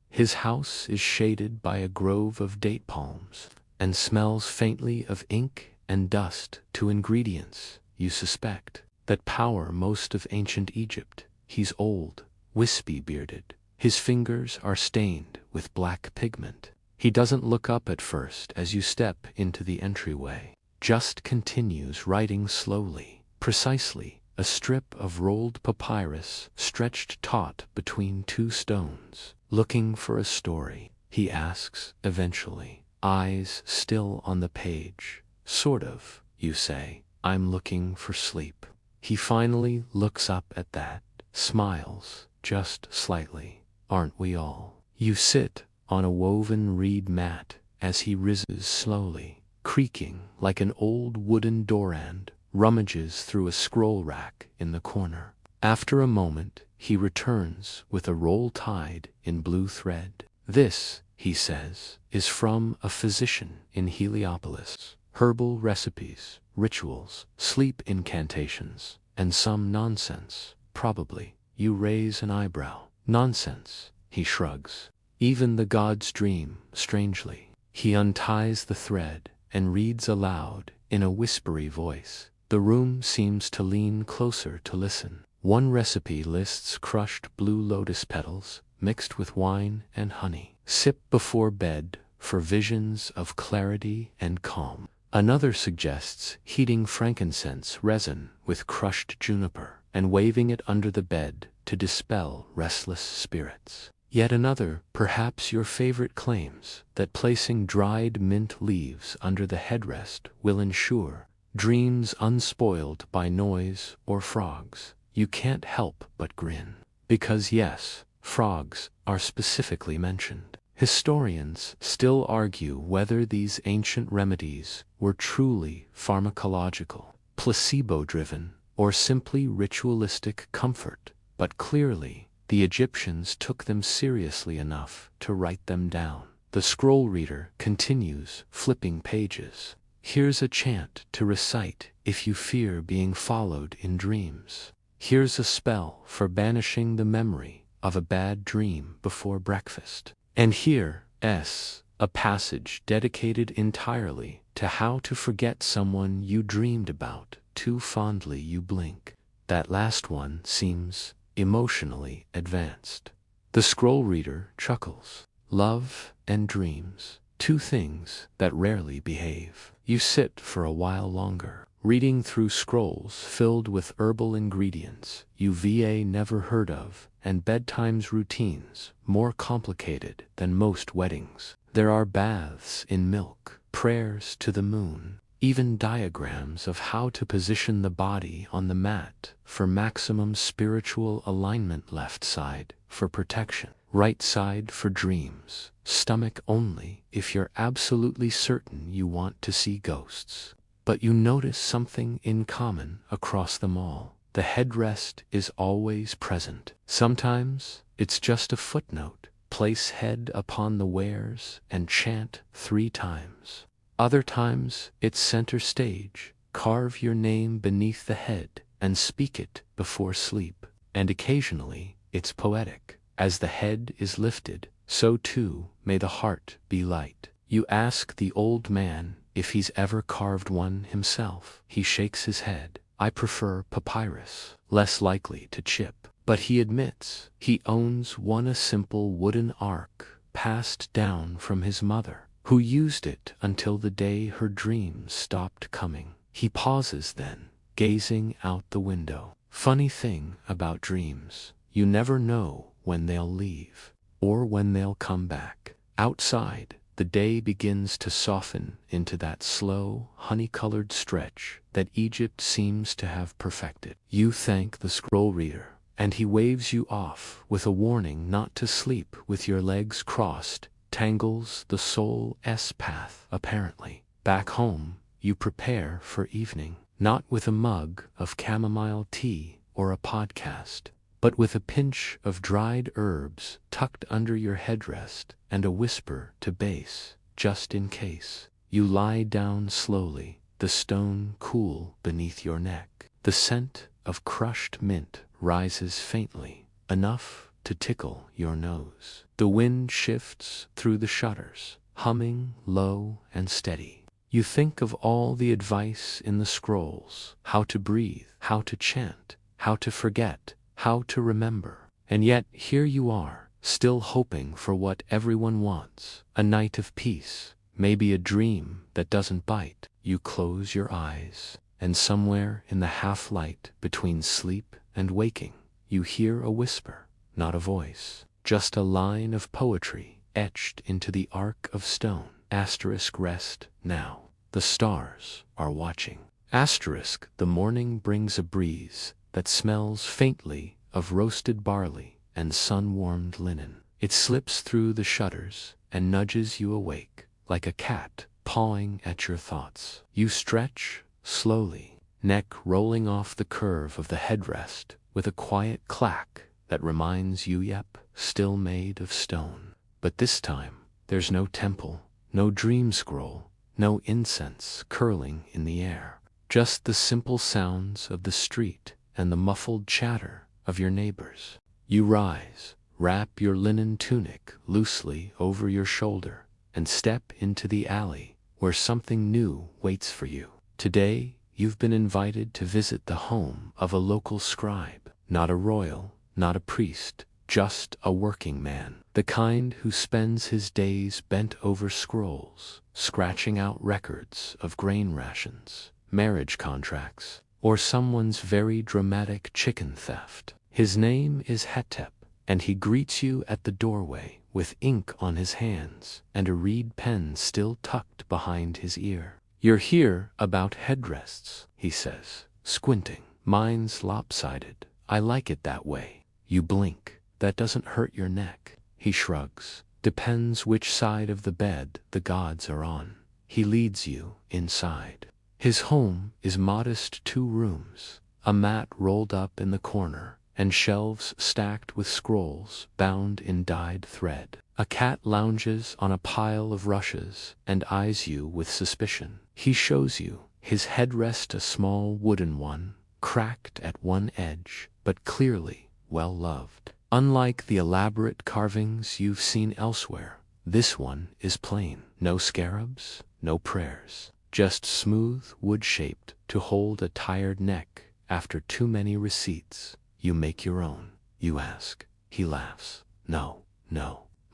A: his house is shaded by a grove of date palms, and smells faintly of ink and dust to ingredients you suspect that power most of ancient Egypt. He's old, wispy-bearded. His fingers are stained with black pigment. He doesn't look up at first as you step into the entryway, just continues writing slowly, precisely, a strip of rolled papyrus stretched taut between two stones. Looking for a story, he asks eventually, eyes still on the page. Sort of, you say. I'm looking for sleep. He finally looks up at that, smiles, just slightly. Aren't we all? You sit on a woven reed mat as he rises slowly, creaking like an old wooden doorand, rummages through a scroll rack in the corner. After a moment, he returns with a roll tied in blue thread. This, he says, is from a physician in Heliopolis. Herbal recipes, rituals, sleep incantations, and some nonsense, probably. You raise an eyebrow. Nonsense, he shrugs. Even the gods dream, strangely. He unties the thread and reads aloud in a whispery voice. The room seems to lean closer to listen. One recipe lists crushed blue lotus petals mixed with wine and honey. Sip before bed for visions of clarity and calm. Another suggests heating frankincense resin with crushed juniper and waving it under the bed to dispel restless spirits. Yet another, perhaps your favorite, claims that placing dried mint leaves under the headrest will ensure dreams unspoiled by noise or frogs. You can't help but grin. Because yes, frogs are specifically mentioned. Historians still argue whether these ancient remedies were truly pharmacological, placebo-driven, or simply ritualistic comfort, but clearly, the Egyptians took them seriously enough to write them down. The scroll reader continues, flipping pages. Here's a chant to recite if you fear being followed in dreams. Here's a spell for banishing the memory of a bad dream before breakfast. And here's a passage dedicated entirely to how to forget someone you dreamed about too fondly you blink. That last one seems emotionally advanced. The scroll reader chuckles. Love and dreams, two things that rarely behave. You sit for a while longer, reading through scrolls filled with herbal ingredients you've never heard of, and bedtime's routines more complicated than most weddings. There are baths in milk, prayers to the moon, even diagrams of how to position the body on the mat for maximum spiritual alignment. Left side for protection, right side for dreams, stomach only if you're absolutely certain you want to see ghosts. But you notice something in common across them all. The headrest is always present. Sometimes it's just a footnote. Place head upon the wares and chant 3 times. Other times it's center stage. Carve your name beneath the head and speak it before sleep. And occasionally it's poetic. As the head is lifted, so too may the heart be light. You ask the old man if he's ever carved one himself. He shakes his head. I prefer papyrus, less likely to chip. But he admits he owns one, a simple wooden ark passed down from his mother, who used it until the day her dreams stopped coming. He pauses then, gazing out the window. Funny thing about dreams, you never know when they'll leave or when they'll come back. Outside, the day begins to soften into that slow, honey-colored stretch that Egypt seems to have perfected. You thank the scroll reader, and he waves you off with a warning not to sleep with your legs crossed. Tangles the soul's path, apparently. Back home, you prepare for evening, not with a mug of chamomile tea or a podcast, but with a pinch of dried herbs tucked under your headrest and a whisper to base, just in case. You lie down slowly, the stone cool beneath your neck. The scent of crushed mint rises faintly, enough to tickle your nose. The wind shifts through the shutters, humming low and steady. You think of all the advice in the scrolls, how to breathe, how to chant, how to forget, how to remember. And yet here you are, still hoping for what everyone wants, a night of peace, maybe a dream that doesn't bite. You close your eyes, and somewhere in the half-light between sleep and waking, you hear a whisper, not a voice, just a line of poetry etched into the arc of stone. Asterisk rest now. The stars are watching. Asterisk the morning brings a breeze that smells faintly of roasted barley and sun-warmed linen. It slips through the shutters and nudges you awake, like a cat pawing at your thoughts. You stretch slowly, neck rolling off the curve of the headrest with a quiet clack that reminds you, yep, still made of stone. But this time, there's no temple, no dream scroll, no incense curling in the air. Just the simple sounds of the street and the muffled chatter of your neighbors. You rise, wrap your linen tunic loosely over your shoulder, and step into the alley where something new waits for you. Today, you've been invited to visit the home of a local scribe, not a royal, not a priest, just a working man, the kind who spends his days bent over scrolls, scratching out records of grain rations, marriage contracts, or someone's very dramatic chicken theft. His name is Hetep, and he greets you at the doorway with ink on his hands and a reed pen still tucked behind his ear. You're here about headrests, he says, squinting. Mine's lopsided. I like it that way. You blink. That doesn't hurt your neck. He shrugs. Depends which side of the bed the gods are on. He leads you inside. His home is modest 2 rooms, a mat rolled up in the corner, and shelves stacked with scrolls bound in dyed thread. A cat lounges on a pile of rushes and eyes you with suspicion. He shows you his headrest, a small wooden one, cracked at one edge, but clearly well loved. Unlike the elaborate carvings you've seen elsewhere, this one is plain. No scarabs, no prayers, just smooth wood-shaped to hold a tired neck after too many receipts. You make your own, you ask. He laughs. No,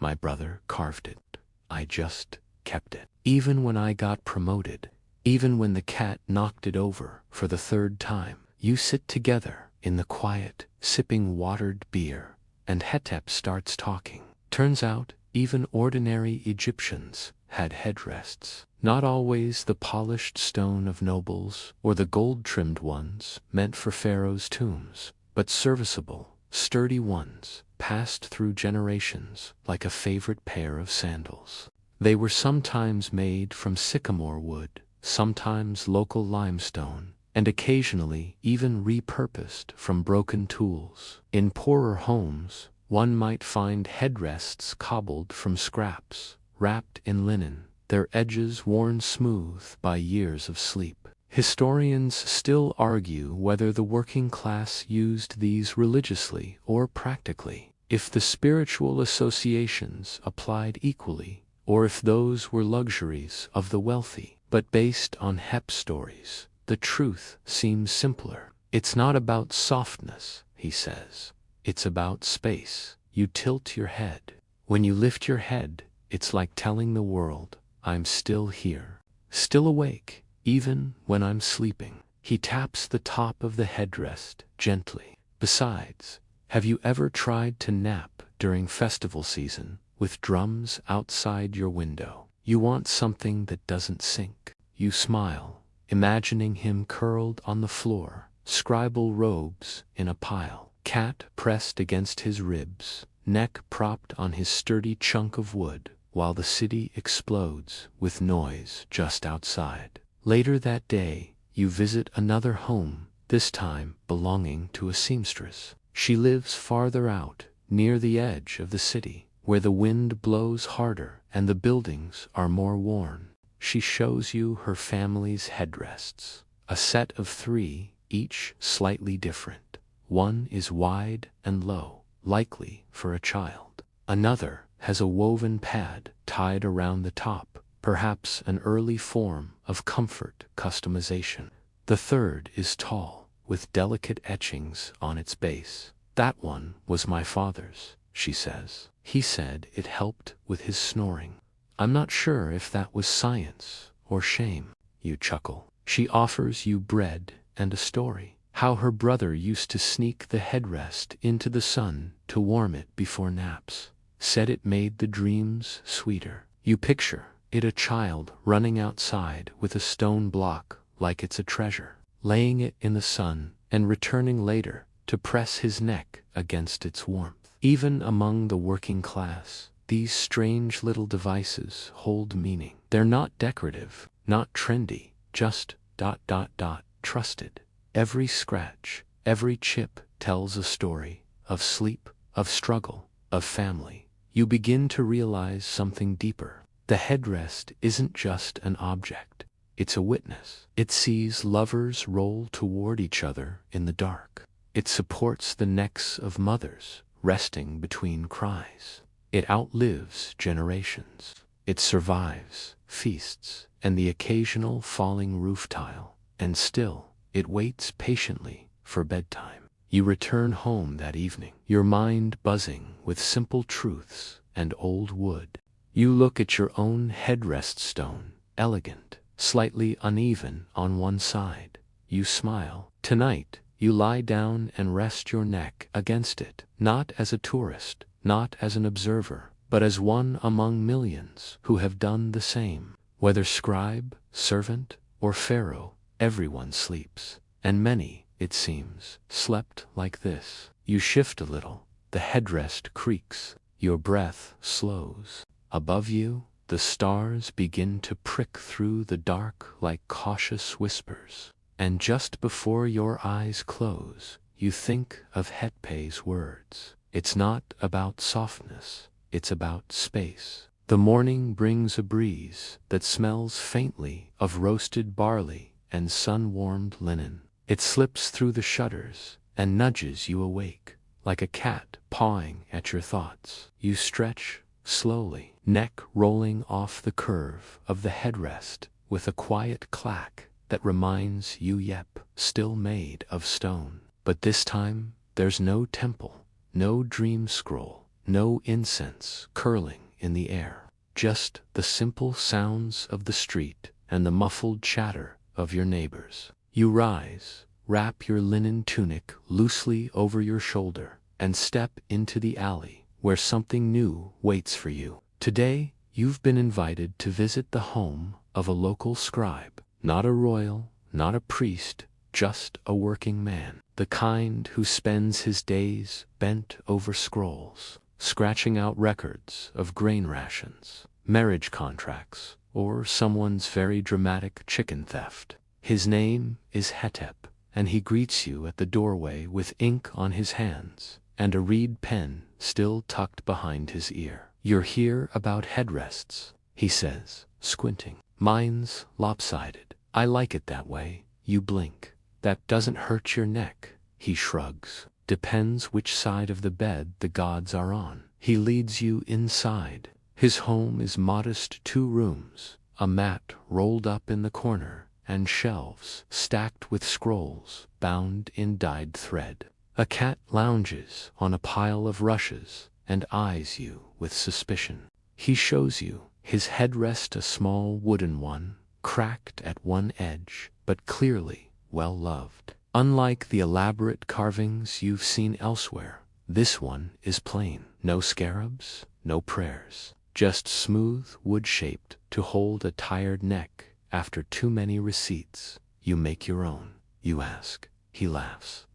A: my brother carved it. I just kept it. Even when I got promoted, even when the cat knocked it over for the 3rd time, you sit together in the quiet, sipping watered beer, and Hetep starts talking. Turns out, Even ordinary Egyptians had headrests. Not always the polished stone of nobles or the gold-trimmed ones meant for pharaohs' tombs, but serviceable, sturdy ones passed through generations like a favorite pair of sandals. They were sometimes made from sycamore wood, sometimes local limestone, and occasionally even repurposed from broken tools. In poorer homes, one might find headrests cobbled from scraps, wrapped in linen, their edges worn smooth by years of sleep. Historians still argue whether the working class used these religiously or practically, if the spiritual associations applied equally, or if those were luxuries of the wealthy. But based on Hep stories, the truth seems simpler. It's not about softness, he says. It's about space. You tilt your head. When you lift your head, it's like telling the world, I'm still here, still awake, even when I'm sleeping. He taps the top of the headrest gently. Besides, have you ever tried to nap during festival season with drums outside your window? You want something that doesn't sink. You smile, imagining him curled on the floor, scribal robes in a pile, cat pressed against his ribs, neck propped on his sturdy chunk of wood, while the city explodes with noise just outside. Later that day, you visit another home, this time belonging to a seamstress. She lives farther out, near the edge of the city, where the wind blows harder and the buildings are more worn. She shows you her family's headrests, a set of 3, each slightly different. One is wide and low, likely for a child. Another has a woven pad tied around the top, perhaps an early form of comfort customization. The third is tall, with delicate etchings on its base. That one was my father's, she says. He said it helped with his snoring. I'm not sure if that was science or shame. You chuckle. She offers you bread and a story. How her brother used to sneak the headrest into the sun to warm it before naps. Said it made the dreams sweeter. You picture it, a child running outside with a stone block like it's a treasure, laying it in the sun and returning later to press his neck against its warmth. Even among the working class, these strange little devices hold meaning. They're not decorative, not trendy, just ... trusted. Every scratch, every chip tells a story of sleep, of struggle, of family. You begin to realize something deeper. The headrest isn't just an object. It's a witness. It sees lovers roll toward each other in the dark. It supports the necks of mothers resting between cries. It outlives generations. It survives feasts and the occasional falling roof tile. And still, it waits patiently for bedtime. You return home that evening, your mind buzzing with simple truths and old wood. You look at your own headrest stone, elegant, slightly uneven on one side. You smile. Tonight, you lie down and rest your neck against it, not as a tourist, not as an observer, but as one among millions who have done the same. Whether scribe, servant, or pharaoh, everyone sleeps, and many, it seems, slept like this. You shift a little, the headrest creaks, your breath slows. Above you, the stars begin to prick through the dark like cautious whispers. And just before your eyes close, you think of Hetpe's words. It's not about softness, it's about space. The morning brings a breeze that smells faintly of roasted barley and sun-warmed linen. It slips through the shutters and nudges you awake, like a cat pawing at your thoughts. You stretch slowly, neck rolling off the curve of the headrest with a quiet clack that reminds you, yep, still made of stone. But this time, there's no temple, no dream scroll, no incense curling in the air. Just the simple sounds of the street and the muffled chatter of your neighbors. You rise, wrap your linen tunic loosely over your shoulder, and step into the alley where something new waits for you. Today, you've been invited to visit the home of a local scribe. Not a royal, not a priest, just a working man. The kind who spends his days bent over scrolls, scratching out records of grain rations, marriage contracts, or someone's very dramatic chicken theft. His name is Hetep, and he greets you at the doorway with ink on his hands and a reed pen still tucked behind his ear. "You're here about headrests," he says, squinting. "Mine's lopsided. I like it that way." You blink. "That doesn't hurt your neck," he shrugs. "Depends which side of the bed the gods are on." He leads you inside. His home is modest 2 rooms, a mat rolled up in the corner, and shelves stacked with scrolls bound in dyed thread. A cat lounges on a pile of rushes and eyes you with suspicion. He shows you his headrest, a small wooden one, cracked at one edge, but clearly well loved. Unlike the elaborate carvings you've seen elsewhere, this one is plain. No scarabs, no prayers. Just smooth wood shaped to hold a tired neck after too many receipts. You make your own. You ask. He laughs.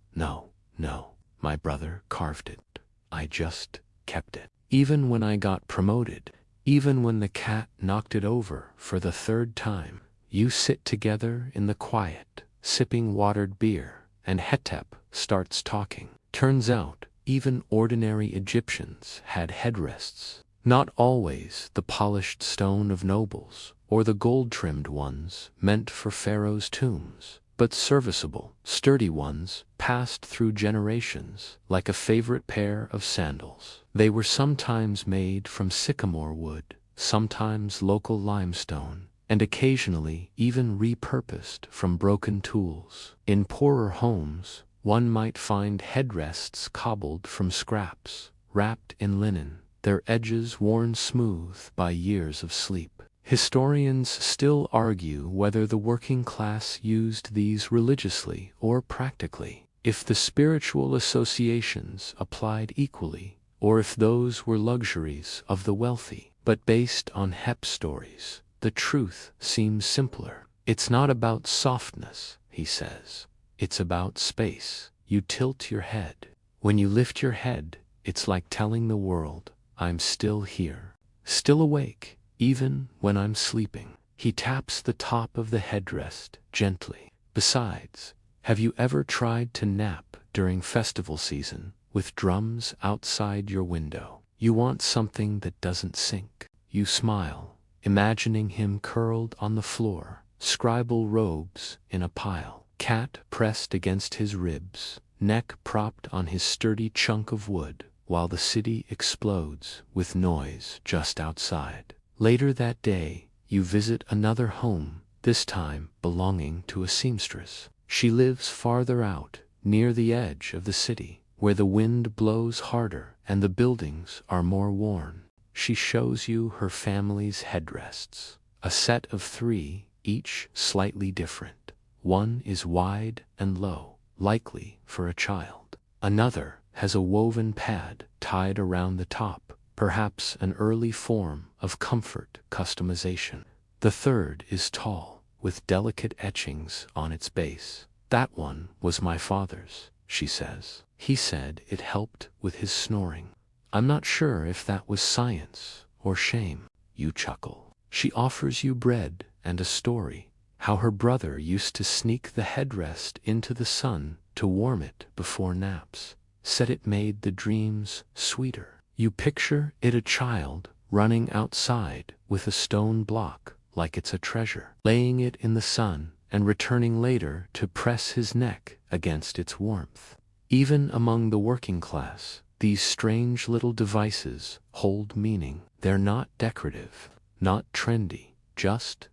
A: No, my brother carved it. I just kept it. Even when I got promoted, even when the cat knocked it over for the 3rd time, you sit together in the quiet, sipping watered beer, and Hetep starts talking. Turns out, even ordinary Egyptians had headrests. Not always the polished stone of nobles, or the gold-trimmed ones meant for pharaohs' tombs, but serviceable, sturdy ones passed through generations like a favorite pair of sandals. They were sometimes made from sycamore wood, sometimes local limestone, and occasionally even repurposed from broken tools. In poorer homes, one might find headrests cobbled from scraps, wrapped in linen, their edges worn smooth by years of sleep. Historians still argue whether the working class used these religiously or practically, if the spiritual associations applied equally, or if those were luxuries of the wealthy. But based on Hep's stories, the truth seems simpler. It's not about softness, he says. It's about space. You tilt your head. When you lift your head, it's like telling the world, I'm still here, still awake, even when I'm sleeping. He taps the top of the headrest gently. Besides, have you ever tried to nap during festival season with drums outside your window? You want something that doesn't sink. You smile, imagining him curled on the floor, scribal robes in a pile, cat pressed against his ribs, neck propped on his sturdy chunk of wood, while the city explodes with noise just outside. Later that day, you visit another home, this time belonging to a seamstress. She lives farther out, near the edge of the city, where the wind blows harder and the buildings are more worn. She shows you her family's headrests, a set of 3, each slightly different. One is wide and low, likely for a child. Another has a woven pad tied around the top, perhaps an early form of comfort customization. The third is tall, with delicate etchings on its base. That one was my father's, she says. He said it helped with his snoring. I'm not sure if that was science or shame. You chuckle. She offers you bread and a story, how her brother used to sneak the headrest into the sun to warm it before naps. Said it made the dreams sweeter. You picture it, a child running outside with a stone block like it's a treasure, laying it in the sun and returning later to press his neck against its warmth. Even among the working class, these strange little devices hold meaning. They're not decorative, not trendy, just ...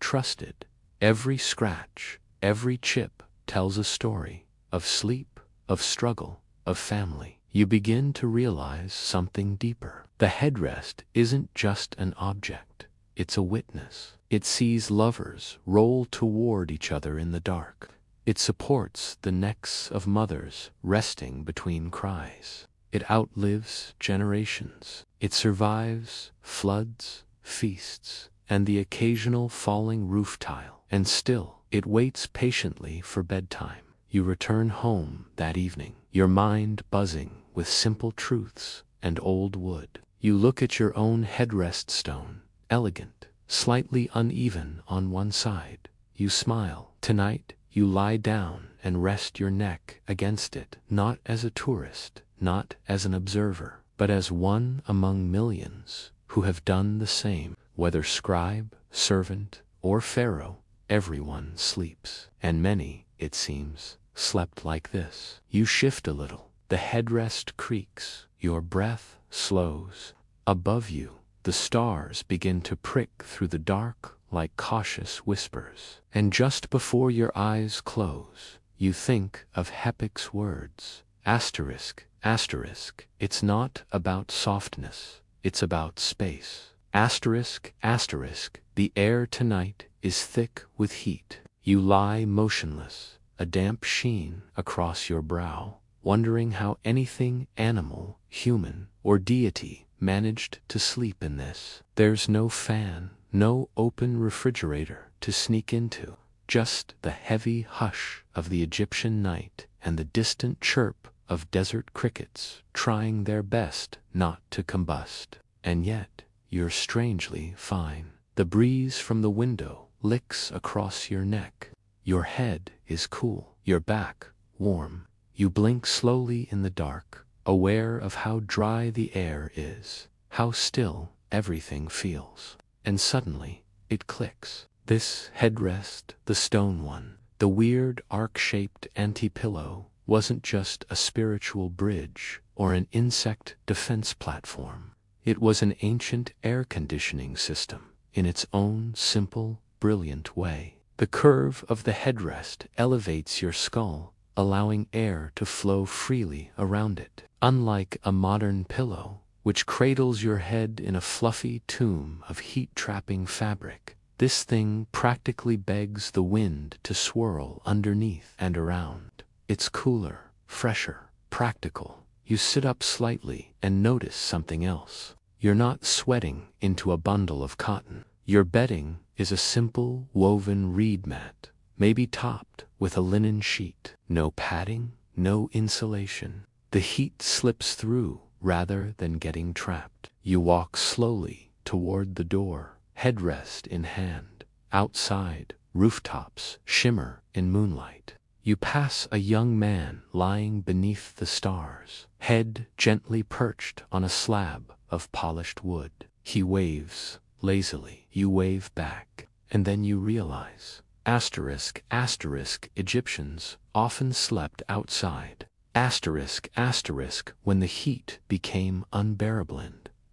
A: trusted. Every scratch, every chip tells a story of sleep, of struggle, of family. You begin to realize something deeper. The headrest isn't just an object, it's a witness. It sees lovers roll toward each other in the dark. It supports the necks of mothers resting between cries. It outlives generations. It survives floods, feasts, and the occasional falling roof tile. And still, it waits patiently for bedtime. You return home that evening, your mind buzzing with simple truths and old wood. You look at your own headrest stone, elegant, slightly uneven on one side. You smile. Tonight, you lie down and rest your neck against it, not as a tourist, not as an observer, but as one among millions who have done the same. Whether scribe, servant, or pharaoh, everyone sleeps. And many, it seems, slept like this. You shift a little. The headrest creaks. Your breath slows. Above you, the stars begin to prick through the dark like cautious whispers. And just before your eyes close, you think of Hepic's words. Asterisk, asterisk, it's not about softness, it's about space. Asterisk, asterisk, the air tonight is thick with heat. You lie motionless, a damp sheen across your brow, wondering how anything animal, human, or deity managed to sleep in this. There's no fan, no open refrigerator to sneak into, just the heavy hush of the Egyptian night and the distant chirp of desert crickets trying their best not to combust. And yet, you're strangely fine. The breeze from the window licks across your neck. Your head is cool, your back warm. You blink slowly in the dark, aware of how dry the air is, how still everything feels. And suddenly, it clicks. This headrest, the stone one, the weird arc-shaped anti-pillow, wasn't just a spiritual bridge or an insect defense platform. It was an ancient air conditioning system in its own simple, brilliant way. The curve of the headrest elevates your skull, allowing air to flow freely around it. Unlike a modern pillow, which cradles your head in a fluffy tomb of heat-trapping fabric, this thing practically begs the wind to swirl underneath and around. It's cooler, fresher, practical. You sit up slightly and notice something else. You're not sweating into a bundle of cotton. Your bedding is a simple woven reed mat, maybe topped with a linen sheet. No padding, no insulation. The heat slips through rather than getting trapped. You walk slowly toward the door, headrest in hand. Outside, rooftops shimmer in moonlight. You pass a young man lying beneath the stars, head gently perched on a slab of polished wood. He waves lazily. You wave back, and then you realize, asterisk, asterisk, Egyptians often slept outside. Asterisk, asterisk, when the heat became unbearable.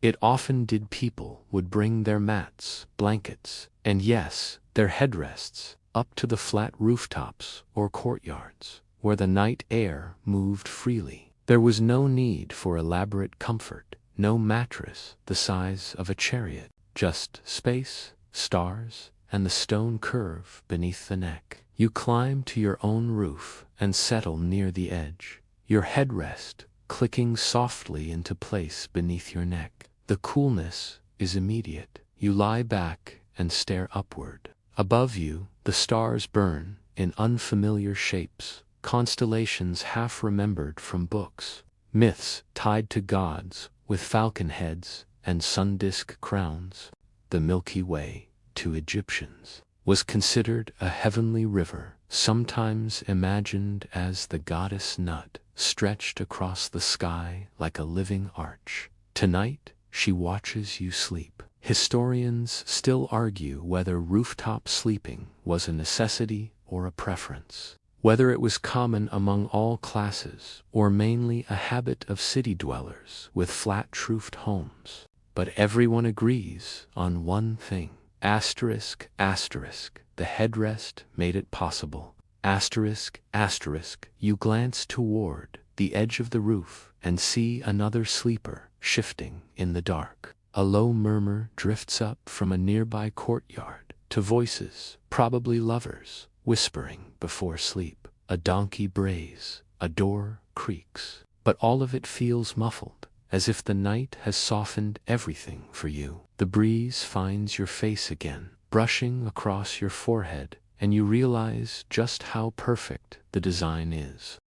A: It often did. People would bring their mats, blankets, and yes, their headrests, up to the flat rooftops or courtyards, where the night air moved freely. There was no need for elaborate comfort, no mattress the size of a chariot, just space, stars, and the stone curve beneath the neck. You climb to your own roof and settle near the edge, your headrest clicking softly into place beneath your neck. The coolness is immediate. You lie back and stare upward. Above you, the stars burn in unfamiliar shapes, constellations half remembered from books, myths tied to gods with falcon heads and sun-disk crowns. The Milky Way, to Egyptians, was considered a heavenly river, sometimes imagined as the goddess Nut, stretched across the sky like a living arch. Tonight, she watches you sleep. Historians still argue whether rooftop sleeping was a necessity or a preference, whether it was common among all classes or mainly a habit of city dwellers with flat-roofed homes. But everyone agrees on one thing. Asterisk, asterisk, the headrest made it possible. Asterisk, asterisk, you glance toward the edge of the roof and see another sleeper shifting in the dark. A low murmur drifts up from a nearby courtyard to voices, probably lovers, whispering before sleep. A donkey brays, a door creaks. but all of it feels muffled, as if the night has softened everything for you. The breeze finds your face again, brushing across your forehead, and you realize just how perfect the design is.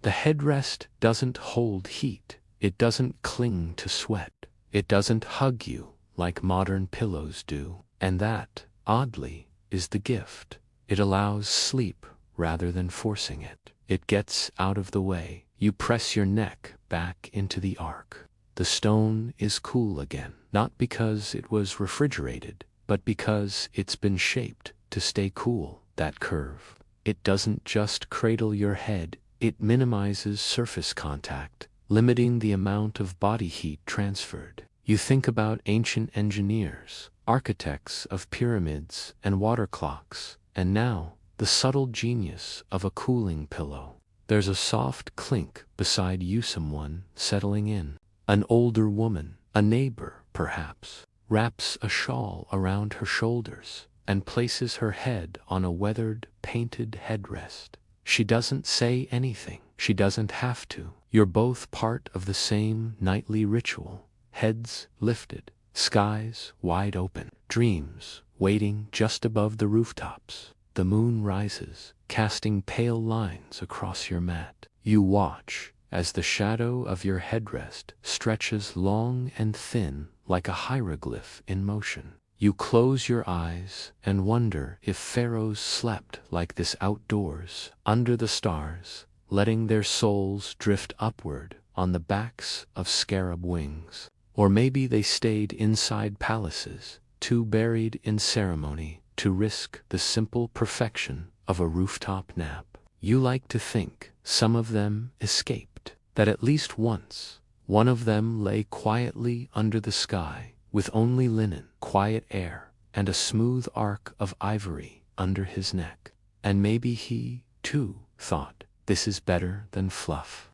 A: The headrest doesn't hold heat, it doesn't cling to sweat, it doesn't hug you like modern pillows do. And that, oddly, is the gift. It allows sleep rather than forcing it. It gets out of the way. You press your neck back into the ark. The stone is cool again, not because it was refrigerated, but because it's been shaped to stay cool. That curve. It doesn't just cradle your head, it minimizes surface contact, limiting the amount of body heat transferred. You think about ancient engineers, architects of pyramids and water clocks, and now the subtle genius of a cooling pillow. There's a soft clink beside you, someone settling in. An older woman, a neighbor perhaps, wraps a shawl around her shoulders and places her head on a weathered, painted headrest. She doesn't say anything. She doesn't have to. You're both part of the same nightly ritual. Heads lifted, skies wide open, dreams waiting just above the rooftops. The moon rises, casting pale lines across your mat. You watch as the shadow of your headrest stretches long and thin like a hieroglyph in motion. You close your eyes and wonder if pharaohs slept like this outdoors, under the stars, letting their souls drift upward on the backs of scarab wings. Or maybe they stayed inside palaces, too buried in ceremony to risk the simple perfection of a rooftop nap. You like to think some of them escaped, that at least once, one of them lay quietly under the sky, with only linen, quiet air, and a smooth arc of ivory under his neck. And maybe he, too, thought, this is better than fluff.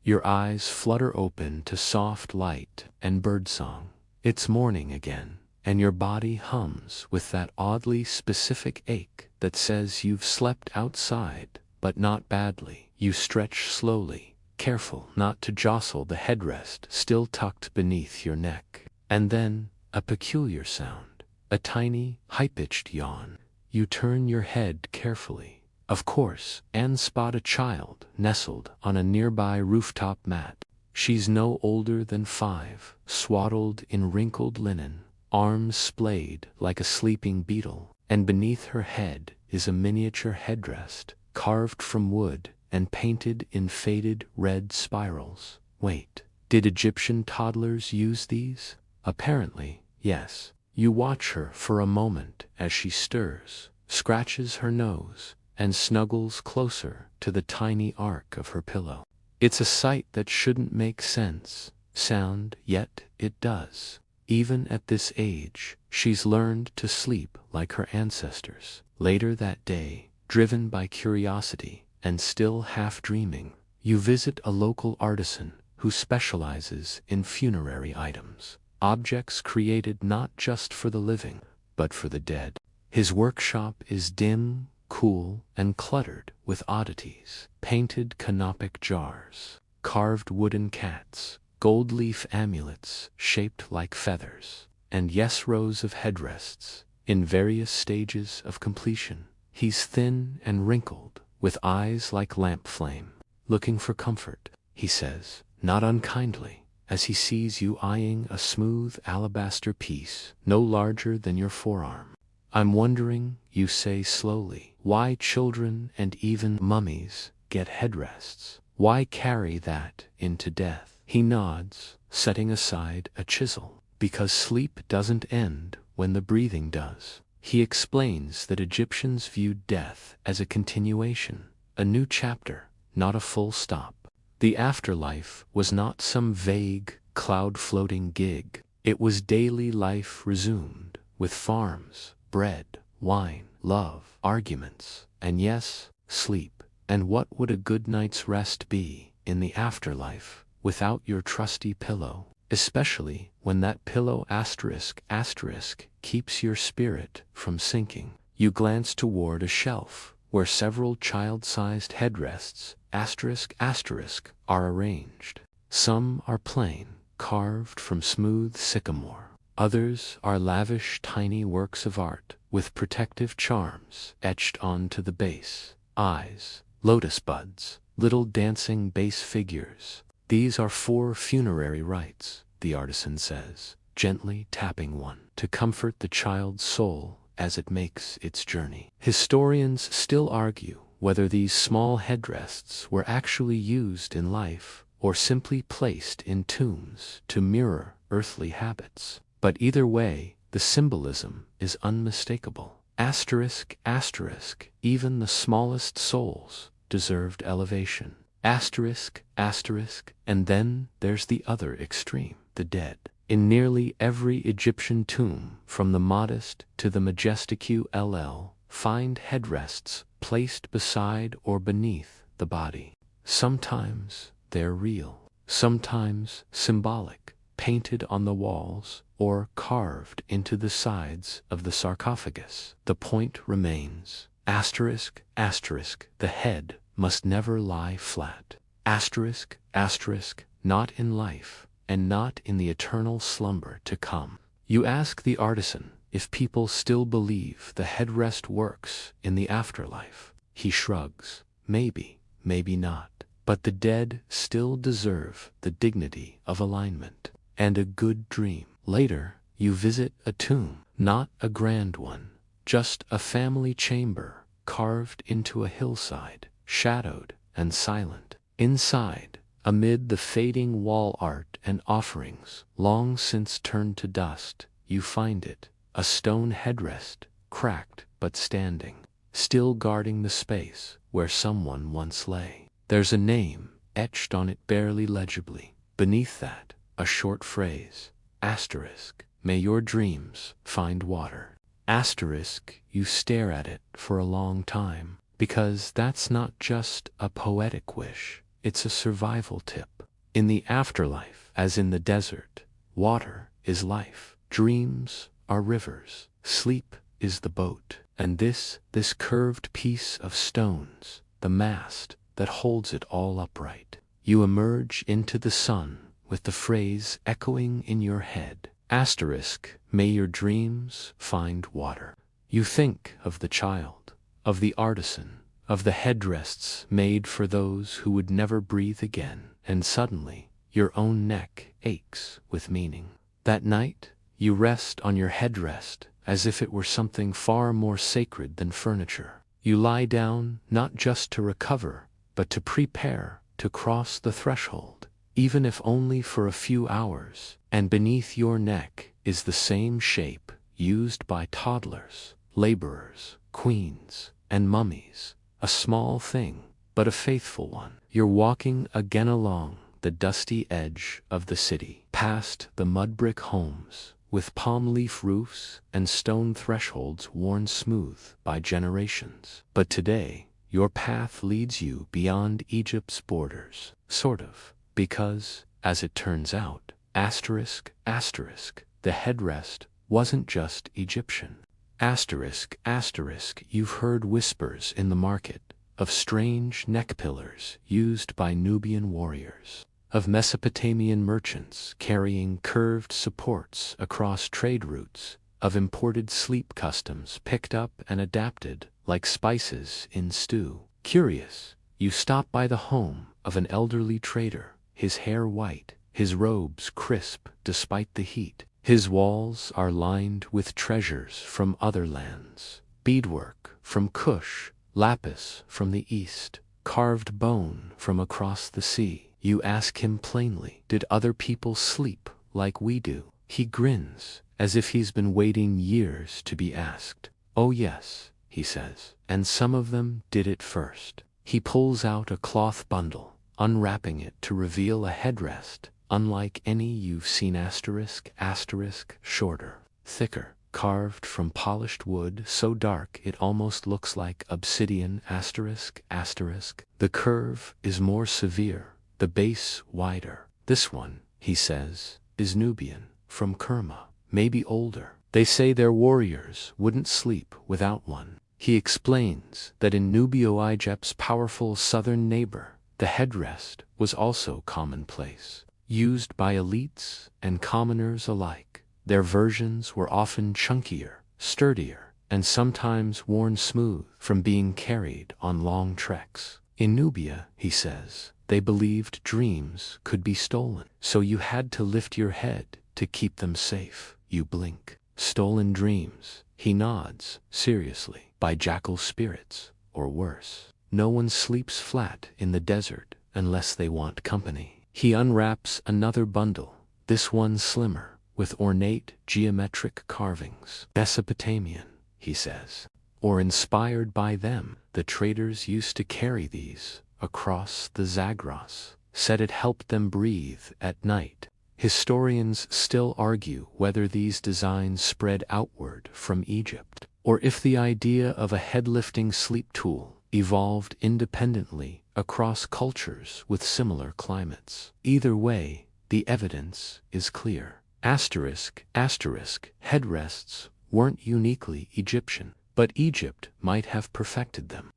A: Your eyes flutter open to soft light and birdsong. It's morning again, and your body hums with that oddly specific ache that says you've slept outside, but not badly. You stretch slowly, careful not to jostle the headrest still tucked beneath your neck. And then, a peculiar sound, a tiny, high-pitched yawn. You turn your head carefully, of course, and spot a child nestled on a nearby rooftop mat. She's no older than 5, swaddled in wrinkled linen, arms splayed like a sleeping beetle, and beneath her head is a miniature headrest, carved from wood and painted in faded red spirals. Wait, did Egyptian toddlers use these? Apparently, yes. You watch her for a moment as she stirs, scratches her nose, and snuggles closer to the tiny arc of her pillow. It's a sight that shouldn't make sound, yet it does. Even at this age, she's learned to sleep like her ancestors. Later that day, driven by curiosity and still half dreaming, you visit a local artisan who specializes in funerary items. Objects created not just for the living, but for the dead. His workshop is dim, cool, and cluttered with oddities. Painted canopic jars, carved wooden cats, gold leaf amulets shaped like feathers, and rows of headrests, in various stages of completion. He's thin and wrinkled, with eyes like lamp flame. Looking for comfort, he says, not unkindly, as he sees you eyeing a smooth alabaster piece, no larger than your forearm. I'm wondering, you say slowly, why children and even mummies get headrests. Why carry that into death? He nods, setting aside a chisel. Because sleep doesn't end when the breathing does. He explains that Egyptians viewed death as a continuation, a new chapter, not a full stop. The afterlife was not some vague, cloud-floating gig. It was daily life resumed, with farms, bread, wine, love, arguments, and yes, sleep. And what would a good night's rest be in the afterlife without your trusty pillow? Especially when that pillow *** keeps your spirit from sinking. You glance toward a shelf where several child-sized headrests are arranged. Some are plain, carved from smooth sycamore. Others are lavish tiny works of art with protective charms etched onto the base. Eyes, lotus buds, little dancing base figures. These are for funerary rites, the artisan says, gently tapping one to comfort the child's soul as it makes its journey. Historians still argue whether these small headrests were actually used in life or simply placed in tombs to mirror earthly habits. But either way, the symbolism is unmistakable. Asterisk, asterisk, even the smallest souls deserved elevation. Asterisk, asterisk, and then there's the other extreme, the dead. In nearly every Egyptian tomb, from the modest to the majestic ULL, find headrests placed beside or beneath the body. Sometimes they're real, sometimes symbolic, painted on the walls or carved into the sides of the sarcophagus. The point remains. Asterisk, asterisk, the head must never lie flat. Asterisk, asterisk, not in life, and not in the eternal slumber to come. You ask the artisan if people still believe the headrest works in the afterlife. He shrugs. Maybe, maybe not. But the dead still deserve the dignity of alignment and a good dream. Later, you visit a tomb, not a grand one, just a family chamber carved into a hillside, shadowed and silent. Inside, amid the fading wall art and offerings, long since turned to dust, you find it, a stone headrest, cracked but standing, still guarding the space where someone once lay. There's a name etched on it barely legibly. Beneath that, a short phrase, asterisk, may your dreams find water. Asterisk, you stare at it for a long time, because that's not just a poetic wish, it's a survival tip. In the afterlife, as in the desert, water is life, dreams are rivers, sleep is the boat, and this curved piece of stones, the mast that holds it all upright. You emerge into the sun with the phrase echoing in your head, asterisk, may your dreams find water. You think of the child, of the artisan, of the headrests made for those who would never breathe again, and suddenly your own neck aches with meaning. That night, you rest on your headrest as if it were something far more sacred than furniture. You lie down not just to recover, but to prepare to cross the threshold, even if only for a few hours, and beneath your neck is the same shape used by toddlers, laborers, queens, and mummies, a small thing, but a faithful one. You're walking again along the dusty edge of the city, past the mud brick homes, with palm leaf roofs and stone thresholds worn smooth by generations. But today, your path leads you beyond Egypt's borders, sort of, because, as it turns out, asterisk, asterisk, the headrest wasn't just Egyptian. Asterisk, asterisk, you've heard whispers in the market of strange neck pillars used by Nubian warriors, of Mesopotamian merchants carrying curved supports across trade routes, of imported sleep customs picked up and adapted like spices in stew. Curious, you stop by the home of an elderly trader, his hair white, his robes crisp despite the heat. His walls are lined with treasures from other lands, beadwork from Kush, lapis from the east, carved bone from across the sea. You ask him plainly, did other people sleep like we do? He grins, as if he's been waiting years to be asked. Oh yes, he says, and some of them did it first. He pulls out a cloth bundle, unwrapping it to reveal a headrest, unlike any you've seen asterisk, asterisk, shorter, thicker, carved from polished wood so dark it almost looks like obsidian asterisk, asterisk. The curve is more severe, the base wider. This one, he says, is Nubian, from Kerma, maybe older. They say their warriors wouldn't sleep without one. He explains that in Nubio Egypt's powerful southern neighbor, the headrest was also commonplace, used by elites and commoners alike. Their versions were often chunkier, sturdier, and sometimes worn smooth from being carried on long treks. In Nubia, he says, they believed dreams could be stolen, so you had to lift your head to keep them safe. You blink. Stolen dreams, he nods, seriously, by jackal spirits, or worse. No one sleeps flat in the desert unless they want company. He unwraps another bundle, this one slimmer, with ornate geometric carvings. Mesopotamian, he says, or inspired by them. The traders used to carry these across the Zagros, said it helped them breathe at night. Historians still argue whether these designs spread outward from Egypt, or if the idea of a head-lifting sleep tool evolved independently across cultures with similar climates. Either way, the evidence is clear. Headrests weren't uniquely Egyptian, but Egypt might have perfected them.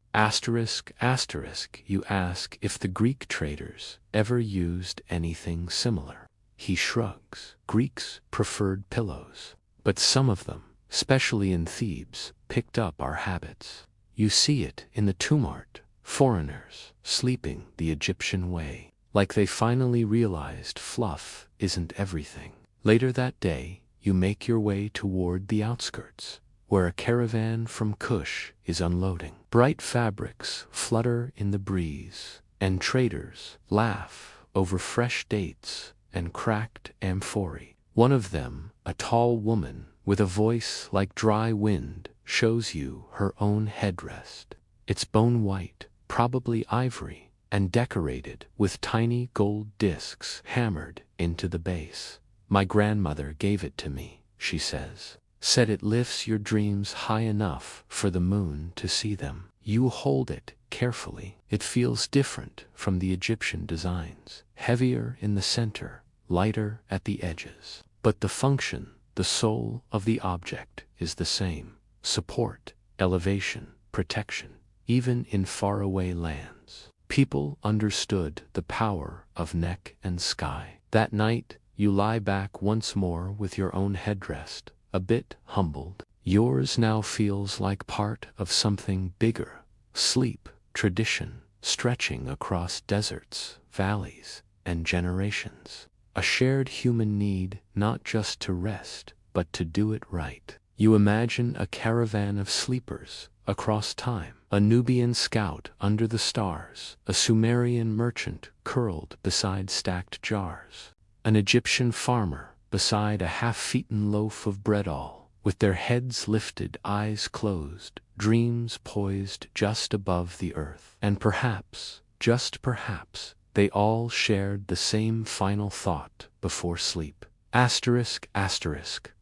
A: You ask if the Greek traders ever used anything similar. He shrugs. Greeks preferred pillows, but some of them, especially in Thebes, picked up our habits. You see it in the tomb art, foreigners sleeping the Egyptian way, like they finally realized fluff isn't everything. Later that day, you make your way toward the outskirts, where a caravan from Kush is unloading. Bright fabrics flutter in the breeze, and traders laugh over fresh dates and cracked amphorae. One of them, a tall woman with a voice like dry wind, shows you her own headrest. It's bone white, probably ivory, and decorated with tiny gold discs hammered into the base. My grandmother gave it to me, she says. Said it lifts your dreams high enough for the moon to see them. You hold it carefully. It feels different from the Egyptian designs, heavier in the center, lighter at the edges. But the function, the soul of the object is the same. Support, elevation, protection. Even in faraway lands, people understood the power of neck and sky. That night, you lie back once more with your own headrest, a bit humbled. Yours now feels like part of something bigger. Sleep, tradition, stretching across deserts, valleys, and generations. A shared human need not just to rest, but to do it right. You imagine a caravan of sleepers across time, a Nubian scout under the stars, a Sumerian merchant curled beside stacked jars, an Egyptian farmer beside a half-eaten loaf of bread, all with their heads lifted, eyes closed, dreams poised just above the earth. And perhaps, just perhaps, they all shared the same final thought before sleep.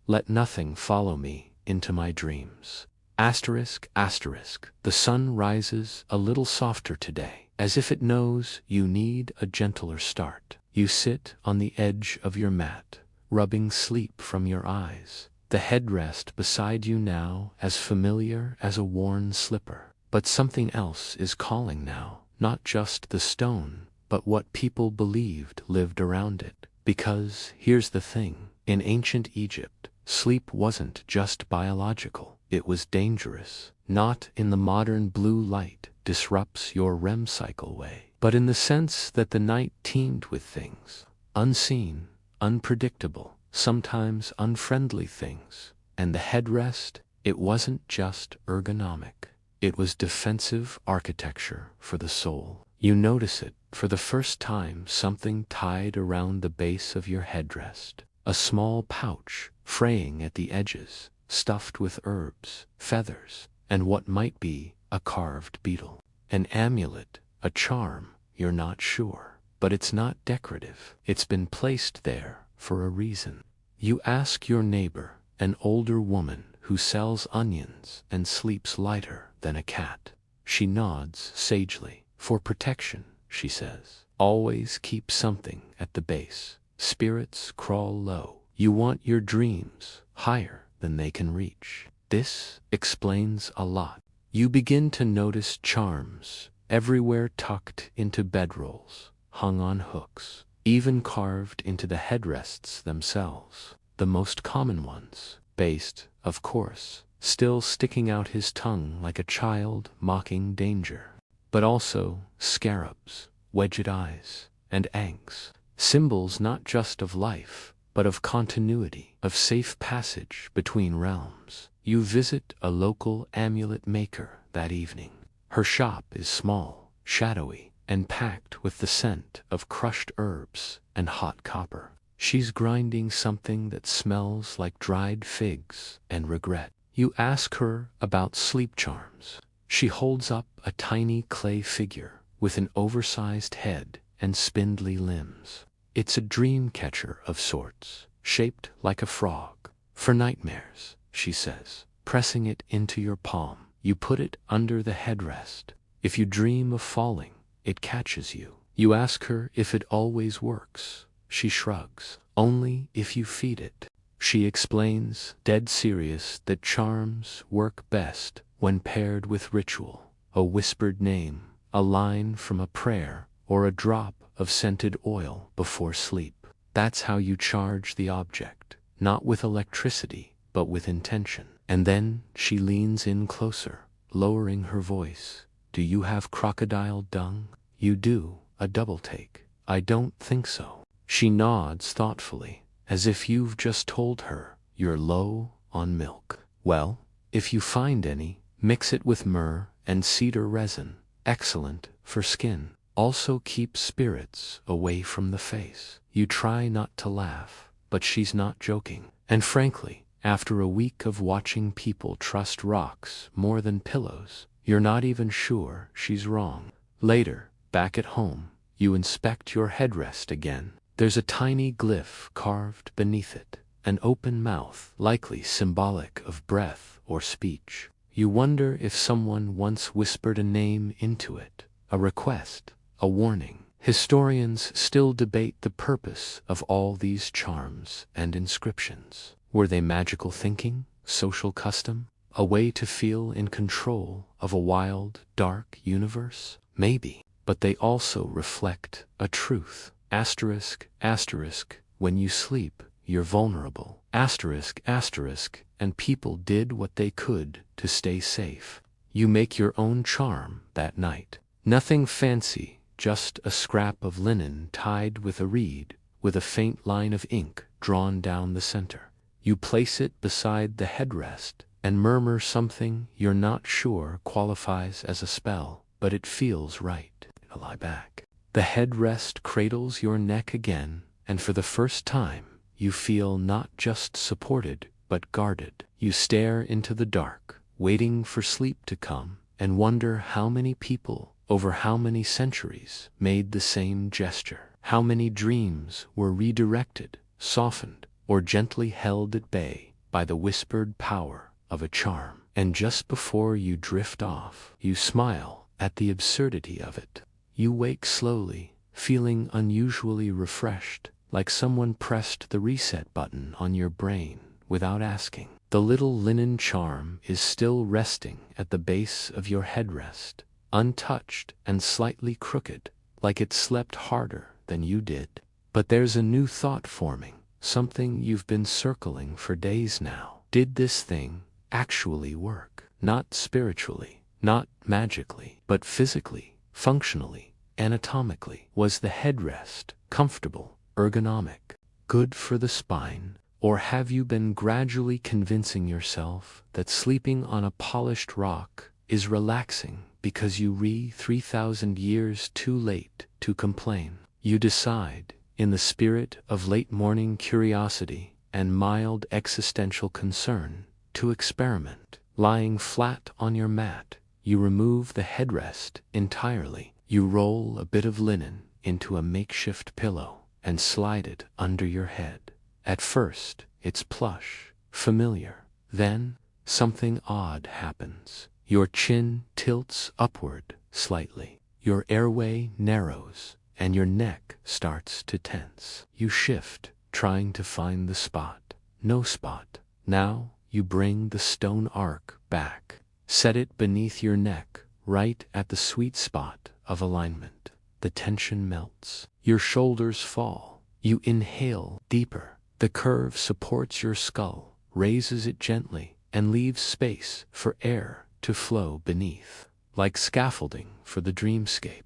A: Let nothing follow me into my dreams. The sun rises a little softer today, as if it knows you need a gentler start. You sit on the edge of your mat, rubbing sleep from your eyes, the headrest beside you now as familiar as a worn slipper. But something else is calling now, not just the stone, but what people believed lived around it. Because here's the thing, in ancient Egypt, sleep wasn't just biological, it was dangerous. Not in the modern blue light disrupts your REM cycle way, but in the sense that the night teemed with things, unseen, unpredictable, sometimes unfriendly things. And the headrest, it wasn't just ergonomic, it was defensive architecture for the soul. You notice it for the first time, something tied around the base of your headrest, a small pouch fraying at the edges, stuffed with herbs, feathers, and what might be a carved beetle. An amulet, a charm, you're not sure, but it's not decorative. It's been placed there for a reason. You ask your neighbor, an older woman who sells onions and sleeps lighter than a cat. She nods sagely. For protection, she says. Always keep something at the base. Spirits crawl low. You want your dreams higher than they can reach. This explains a lot. You begin to notice charms everywhere, tucked into bedrolls, hung on hooks, even carved into the headrests themselves. The most common ones, based, of course, still sticking out his tongue like a child mocking danger. But also scarabs, wedged eyes, and ankhs, symbols not just of life, but of continuity, of safe passage between realms. You visit a local amulet maker that evening. Her shop is small, shadowy, and packed with the scent of crushed herbs and hot copper. She's grinding something that smells like dried figs and regret. You ask her about sleep charms. She holds up a tiny clay figure with an oversized head and spindly limbs. It's a dream catcher of sorts, shaped like a frog. For nightmares, she says, pressing it into your palm. You put it under the headrest. If you dream of falling, it catches you. You ask her if it always works. She shrugs. Only if you feed it. She explains, dead serious, that charms work best when paired with ritual. A whispered name, a line from a prayer, or a drop of scented oil before sleep. That's how you charge the object, not with electricity, but with intention. And then she leans in closer, lowering her voice. Do you have crocodile dung? You do. A double take. I don't think so. She nods thoughtfully, as if you've just told her you're low on milk. Well, if you find any, mix it with myrrh and cedar resin. Excellent for skin. Also keeps spirits away from the face. You try not to laugh, but she's not joking. And frankly, after a week of watching people trust rocks more than pillows, you're not even sure she's wrong. Later, back at home, you inspect your headrest again. There's a tiny glyph carved beneath it, an open mouth, likely symbolic of breath or speech. You wonder if someone once whispered a name into it, a request, a warning. Historians still debate the purpose of all these charms and inscriptions. Were they magical thinking, social custom, a way to feel in control of a wild, dark universe? Maybe. But they also reflect a truth. Asterisk, asterisk, when you sleep, you're vulnerable. Asterisk, asterisk, and people did what they could to stay safe. You make your own charm that night. Nothing fancy, just a scrap of linen tied with a reed, with a faint line of ink drawn down the center. You place it beside the headrest and murmur something you're not sure qualifies as a spell, but it feels right. Lie back. The headrest cradles your neck again, and for the first time, you feel not just supported, but guarded. You stare into the dark, waiting for sleep to come, and wonder how many people, over how many centuries, made the same gesture. How many dreams were redirected, softened, or gently held at bay by the whispered power of a charm. And just before you drift off, you smile at the absurdity of it. You wake slowly, feeling unusually refreshed, like someone pressed the reset button on your brain without asking. The little linen charm is still resting at the base of your headrest, untouched and slightly crooked, like it slept harder than you did. But there's a new thought forming, something you've been circling for days now. Did this thing actually work? Not spiritually, not magically, but physically, functionally, anatomically. Was the headrest comfortable, ergonomic, good for the spine? Or have you been gradually convincing yourself that sleeping on a polished rock is relaxing because you 3,000 years too late to complain? You decide, in the spirit of late morning curiosity and mild existential concern, to experiment. Lying flat on your mat, you remove the headrest entirely. You roll a bit of linen into a makeshift pillow and slide it under your head. At first, it's plush, familiar. Then, something odd happens. Your chin tilts upward slightly. Your airway narrows, and your neck starts to tense. You shift, trying to find the spot. No spot. Now, you bring the stone arc back. Set it beneath your neck, right at the sweet spot of alignment. The tension melts. Your shoulders fall. You inhale deeper. The curve supports your skull, raises it gently, and leaves space for air to flow beneath. Like scaffolding for the dreamscape.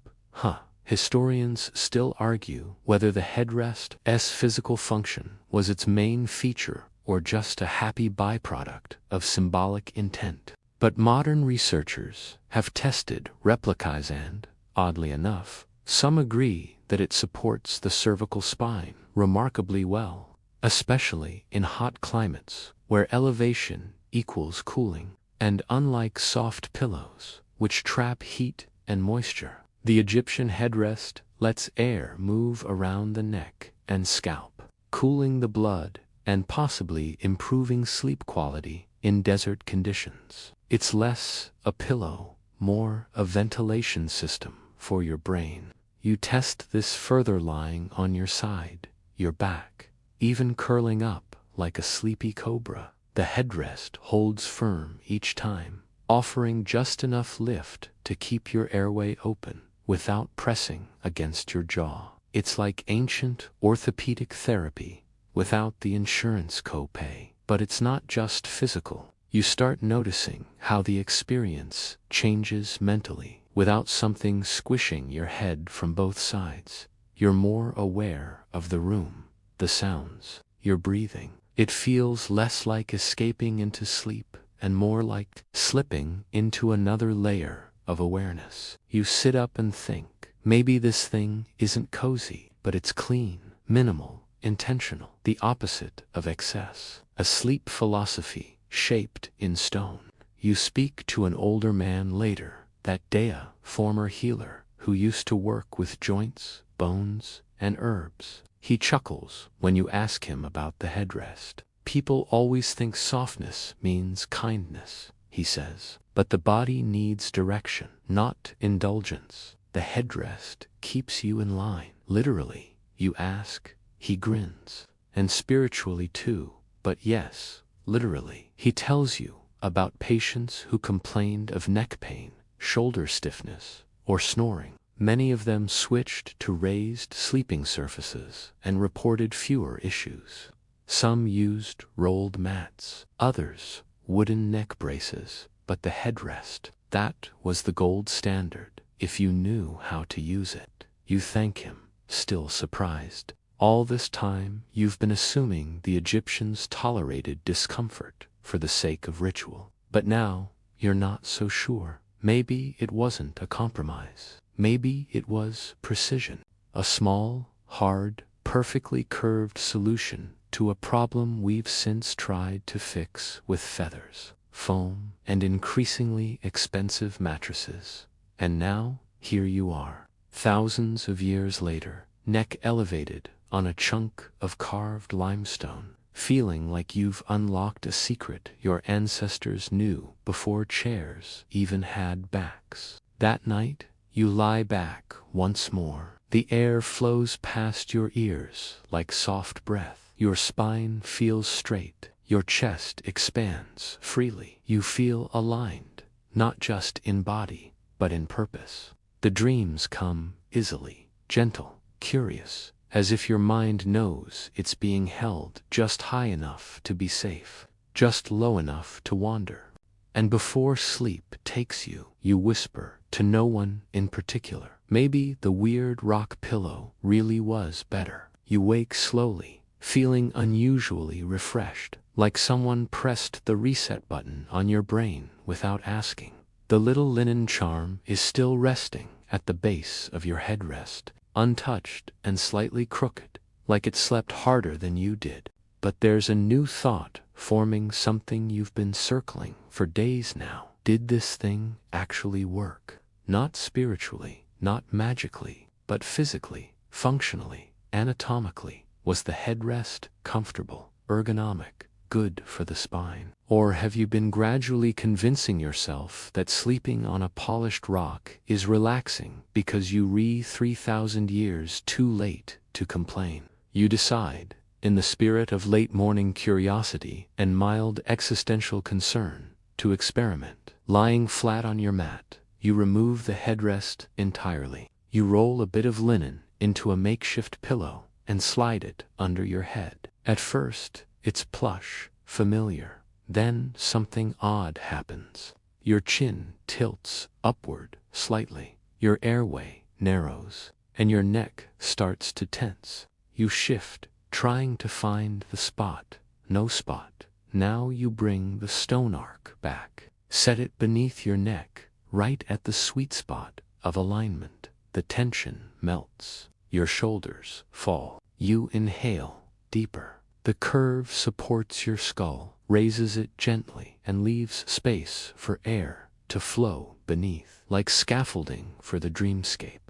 A: Historians still argue whether the headrest's physical function was its main feature or just a happy byproduct of symbolic intent. But modern researchers have tested replicas and, oddly enough, some agree that it supports the cervical spine remarkably well, especially in hot climates where elevation equals cooling. And unlike soft pillows, which trap heat and moisture, the Egyptian headrest lets air move around the neck and scalp, cooling the blood and possibly improving sleep quality in desert conditions. It's less a pillow, more a ventilation system for your brain. You test this further lying on your side, your back, even curling up like a sleepy cobra. The headrest holds firm each time, offering just enough lift to keep your airway open without pressing against your jaw. It's like ancient orthopedic therapy without the insurance copay. But it's not just physical. You start noticing how the experience changes mentally. Without something squishing your head from both sides, you're more aware of the room, the sounds, your breathing. It feels less like escaping into sleep and more like slipping into another layer of awareness. You sit up and think, maybe this thing isn't cozy, but it's clean, minimal, intentional, the opposite of excess. A sleep philosophy shaped in stone. You speak to an older man later, that Dea, former healer, who used to work with joints, bones, and herbs. He chuckles when you ask him about the headrest. People always think softness means kindness, he says. But the body needs direction, not indulgence. The headrest keeps you in line. Literally, you ask, he grins. And spiritually too, but yes, literally. He tells you about patients who complained of neck pain, shoulder stiffness, or snoring. Many of them switched to raised sleeping surfaces and reported fewer issues. Some used rolled mats, others wooden neck braces, but the headrest, that was the gold standard. If you knew how to use it, you thank him, still surprised. All this time you've been assuming the Egyptians tolerated discomfort for the sake of ritual. But now you're not so sure. Maybe it wasn't a compromise. Maybe it was precision. A small, hard, perfectly curved solution to a problem we've since tried to fix with feathers, foam, and increasingly expensive mattresses. And now, here you are, thousands of years later, neck elevated on a chunk of carved limestone, feeling like you've unlocked a secret your ancestors knew before chairs even had backs. That night, you lie back once more. The air flows past your ears like soft breath. Your spine feels straight. Your chest expands freely. You feel aligned, not just in body, but in purpose. The dreams come easily, gentle, curious, as if your mind knows it's being held just high enough to be safe, just low enough to wander. And before sleep takes you, you whisper to no one in particular. Maybe the weird rock pillow really was better. You wake slowly, feeling unusually refreshed, like someone pressed the reset button on your brain without asking. The little linen charm is still resting at the base of your headrest, untouched and slightly crooked, like it slept harder than you did. But there's a new thought forming, something you've been circling for days now. Did this thing actually work? Not spiritually, not magically, but physically, functionally, anatomically. Was the headrest comfortable, ergonomic, good for the spine? Or have you been gradually convincing yourself that sleeping on a polished rock is relaxing because you 3,000 years too late to complain? You decide, in the spirit of late morning curiosity and mild existential concern, to experiment. Lying flat on your mat, you remove the headrest entirely. You roll a bit of linen into a makeshift pillow and slide it under your head. At first, it's plush, familiar. Then something odd happens. Your chin tilts upward slightly, your airway narrows, and your neck starts to tense. You shift, trying to find the spot. No spot. Now you bring the stone arc back. Set it beneath your neck, right at the sweet spot of alignment. The tension melts. Your shoulders fall. You inhale deeper. The curve supports your skull, raises it gently, and leaves space for air to flow beneath, like scaffolding for the dreamscape.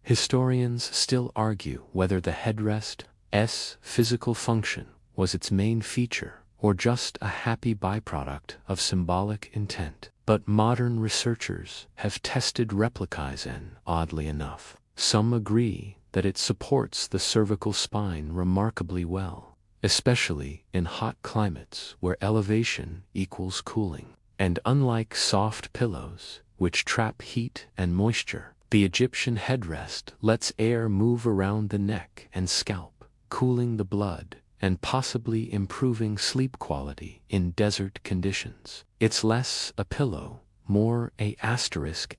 A: Historians still argue whether the headrest's physical function was its main feature or just a happy byproduct of symbolic intent. But modern researchers have tested replicas and, oddly enough, some agree that it supports the cervical spine remarkably well, especially in hot climates where elevation equals cooling. And unlike soft pillows, which trap heat and moisture, the Egyptian headrest lets air move around the neck and scalp, cooling the blood and possibly improving sleep quality in desert conditions. It's less a pillow, more a asterisk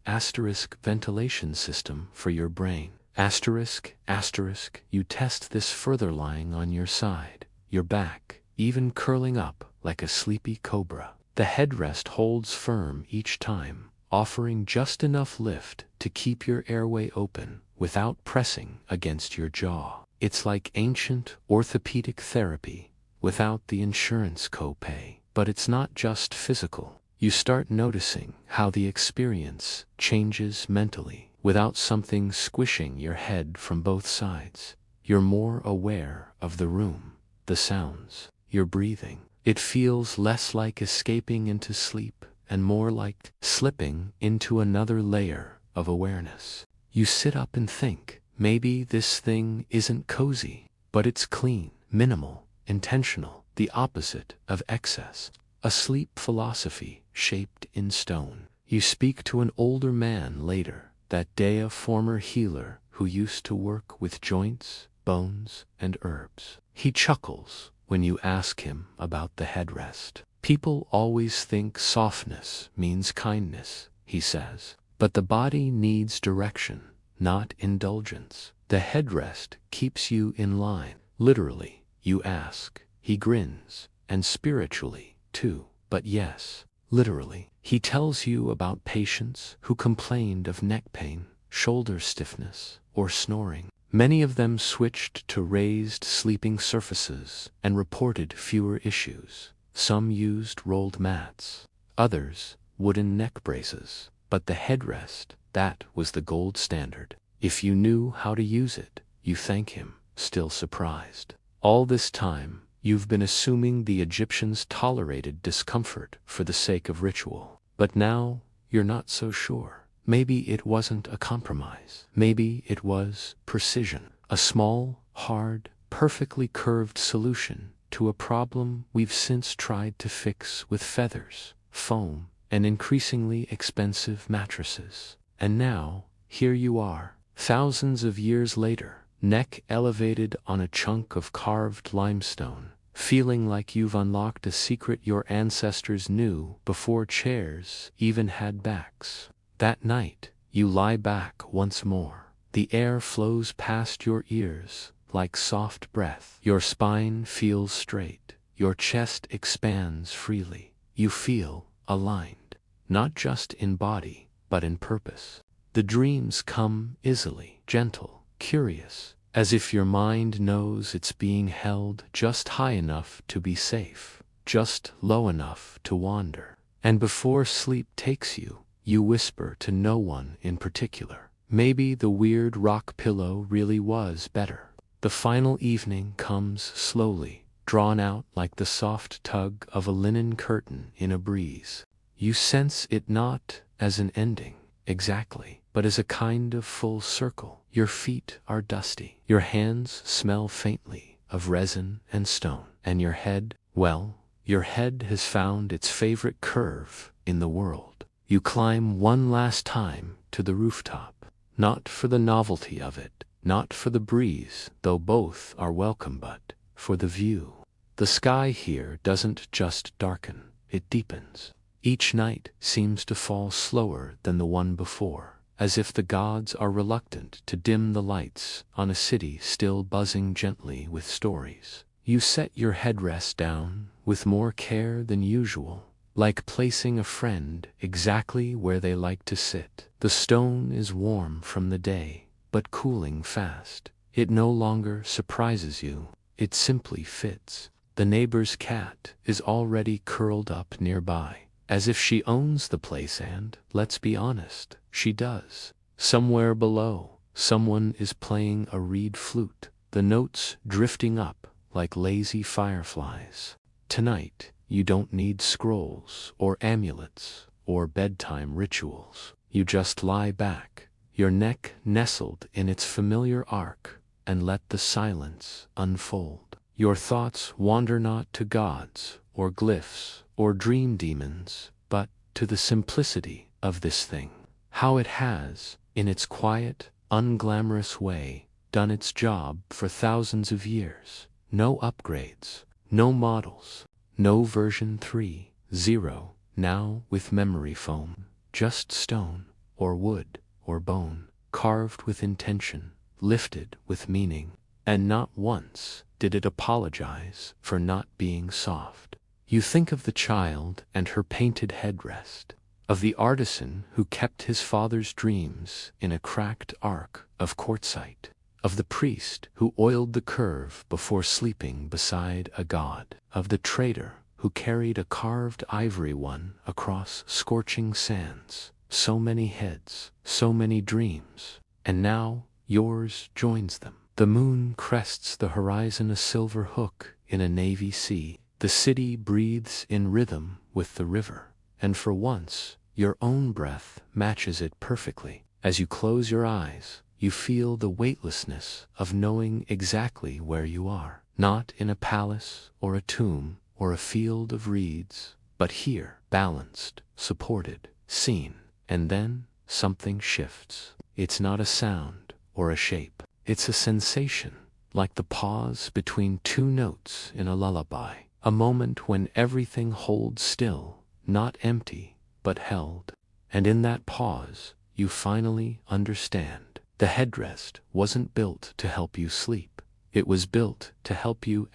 A: ventilation system for your brain. You test this further lying on your side, your back, even curling up like a sleepy cobra. The headrest holds firm each time, offering just enough lift to keep your airway open without pressing against your jaw. It's like ancient orthopedic therapy without the insurance copay. But it's not just physical. You start noticing how the experience changes mentally. Without something squishing your head from both sides, you're more aware of the room, the sounds, your breathing. It feels less like escaping into sleep and more like slipping into another layer of awareness. You sit up and think, maybe this thing isn't cozy, but it's clean, minimal, intentional, the opposite of excess. A sleep philosophy shaped in stone. You speak to an older man later, that day a former healer who used to work with joints, bones, and herbs. He chuckles when you ask him about the headrest. People always think softness means kindness, he says, but the body needs direction, not indulgence. The headrest keeps you in line. Literally, you ask. He grins, and spiritually, too. But yes, literally, he tells you about patients who complained of neck pain, shoulder stiffness, or snoring. Many of them switched to raised sleeping surfaces and reported fewer issues. Some used rolled mats, others wooden neck braces. But the headrest, that was the gold standard. If you knew how to use it, you thank him, still surprised. All this time, you've been assuming the Egyptians tolerated discomfort for the sake of ritual. But now, you're not so sure. Maybe it wasn't a compromise. Maybe it was precision. A small, hard, perfectly curved solution to a problem we've since tried to fix with feathers, foam, and increasingly expensive mattresses. And now, here you are, thousands of years later, neck elevated on a chunk of carved limestone, feeling like you've unlocked a secret your ancestors knew before chairs even had backs. That night, you lie back once more. The air flows past your ears like soft breath. Your spine feels straight. Your chest expands freely. You feel aligned, not just in body, but in purpose. The dreams come easily, gentle, curious, as if your mind knows it's being held just high enough to be safe, just low enough to wander. And before sleep takes you, you whisper to no one in particular. Maybe the weird rock pillow really was better. The final evening comes slowly, drawn out like the soft tug of a linen curtain in a breeze. You sense it not as an ending, exactly, but as a kind of full circle. Your feet are dusty. Your hands smell faintly of resin and stone. And your head, well, your head has found its favorite curve in the world. You climb one last time to the rooftop, not for the novelty of it, not for the breeze, though both are welcome, but for the view. The sky here doesn't just darken, it deepens. Each night seems to fall slower than the one before, as if the gods are reluctant to dim the lights on a city still buzzing gently with stories. You set your headrest down with more care than usual, like placing a friend exactly where they like to sit. The stone is warm from the day, but cooling fast. It no longer surprises you, it simply fits. The neighbor's cat is already curled up nearby, as if she owns the place, and, let's be honest, she does. Somewhere below, someone is playing a reed flute, the notes drifting up like lazy fireflies. Tonight, you don't need scrolls or amulets or bedtime rituals. You just lie back, your neck nestled in its familiar arc, and let the silence unfold. Your thoughts wander not to gods or glyphs or dream demons, but to the simplicity of this thing. How it has, in its quiet, unglamorous way, done its job for thousands of years. No upgrades, no models, no version 3.0, now with memory foam, just stone, or wood, or bone, carved with intention, lifted with meaning, and not once did it apologize for not being soft. You think of the child and her painted headrest, of the artisan who kept his father's dreams in a cracked arc of quartzite, of the priest who oiled the curve before sleeping beside a god, of the trader who carried a carved ivory one across scorching sands. So many heads, so many dreams, and now yours joins them. The moon crests the horizon a silver hook in a navy sea. The city breathes in rhythm with the river, and for once, your own breath matches it perfectly. As you close your eyes, you feel the weightlessness of knowing exactly where you are, not in a palace or a tomb or a field of reeds, but here, balanced, supported, seen. And then something shifts. It's not a sound or a shape. It's a sensation, like the pause between two notes in a lullaby, a moment when everything holds still, not empty, but held. And in that pause, you finally understand. The headrest wasn't built to help you sleep. It was built to help you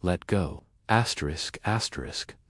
A: let go.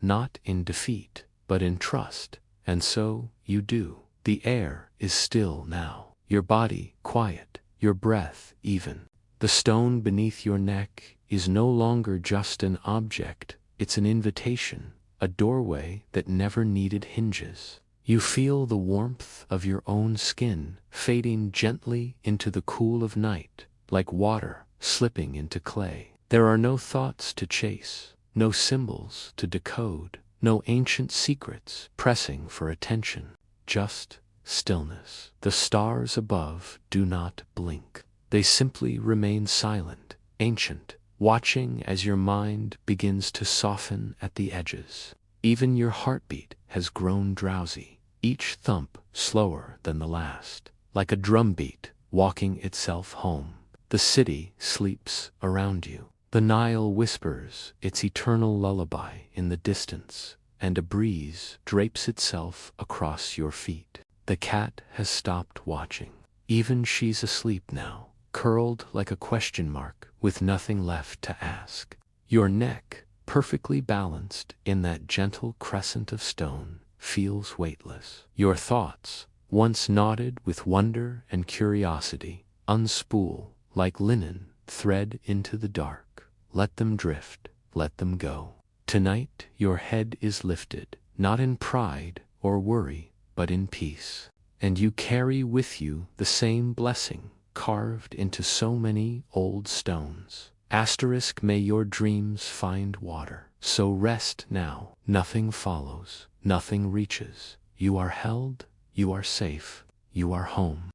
A: Not in defeat, but in trust. And so, you do. The air is still now. Your body quiet, your breath even. The stone beneath your neck is no longer just an object, it's an invitation, a doorway that never needed hinges. You feel the warmth of your own skin fading gently into the cool of night, like water slipping into clay. There are no thoughts to chase, no symbols to decode, no ancient secrets pressing for attention, just stillness. The stars above do not blink. They simply remain silent, ancient, watching as your mind begins to soften at the edges. Even your heartbeat has grown drowsy, each thump slower than the last, like a drumbeat walking itself home. The city sleeps around you. The Nile whispers its eternal lullaby in the distance, and a breeze drapes itself across your feet. The cat has stopped watching. Even she's asleep now, curled like a question mark with nothing left to ask. Your neck, perfectly balanced in that gentle crescent of stone, feels weightless. Your thoughts, once knotted with wonder and curiosity, unspool like linen thread into the dark. Let them drift, let them go. Tonight your head is lifted, not in pride or worry, but in peace. And you carry with you the same blessing carved into so many old stones. May your dreams find water. So rest now. Nothing follows, nothing reaches. You are held, you are safe, you are home.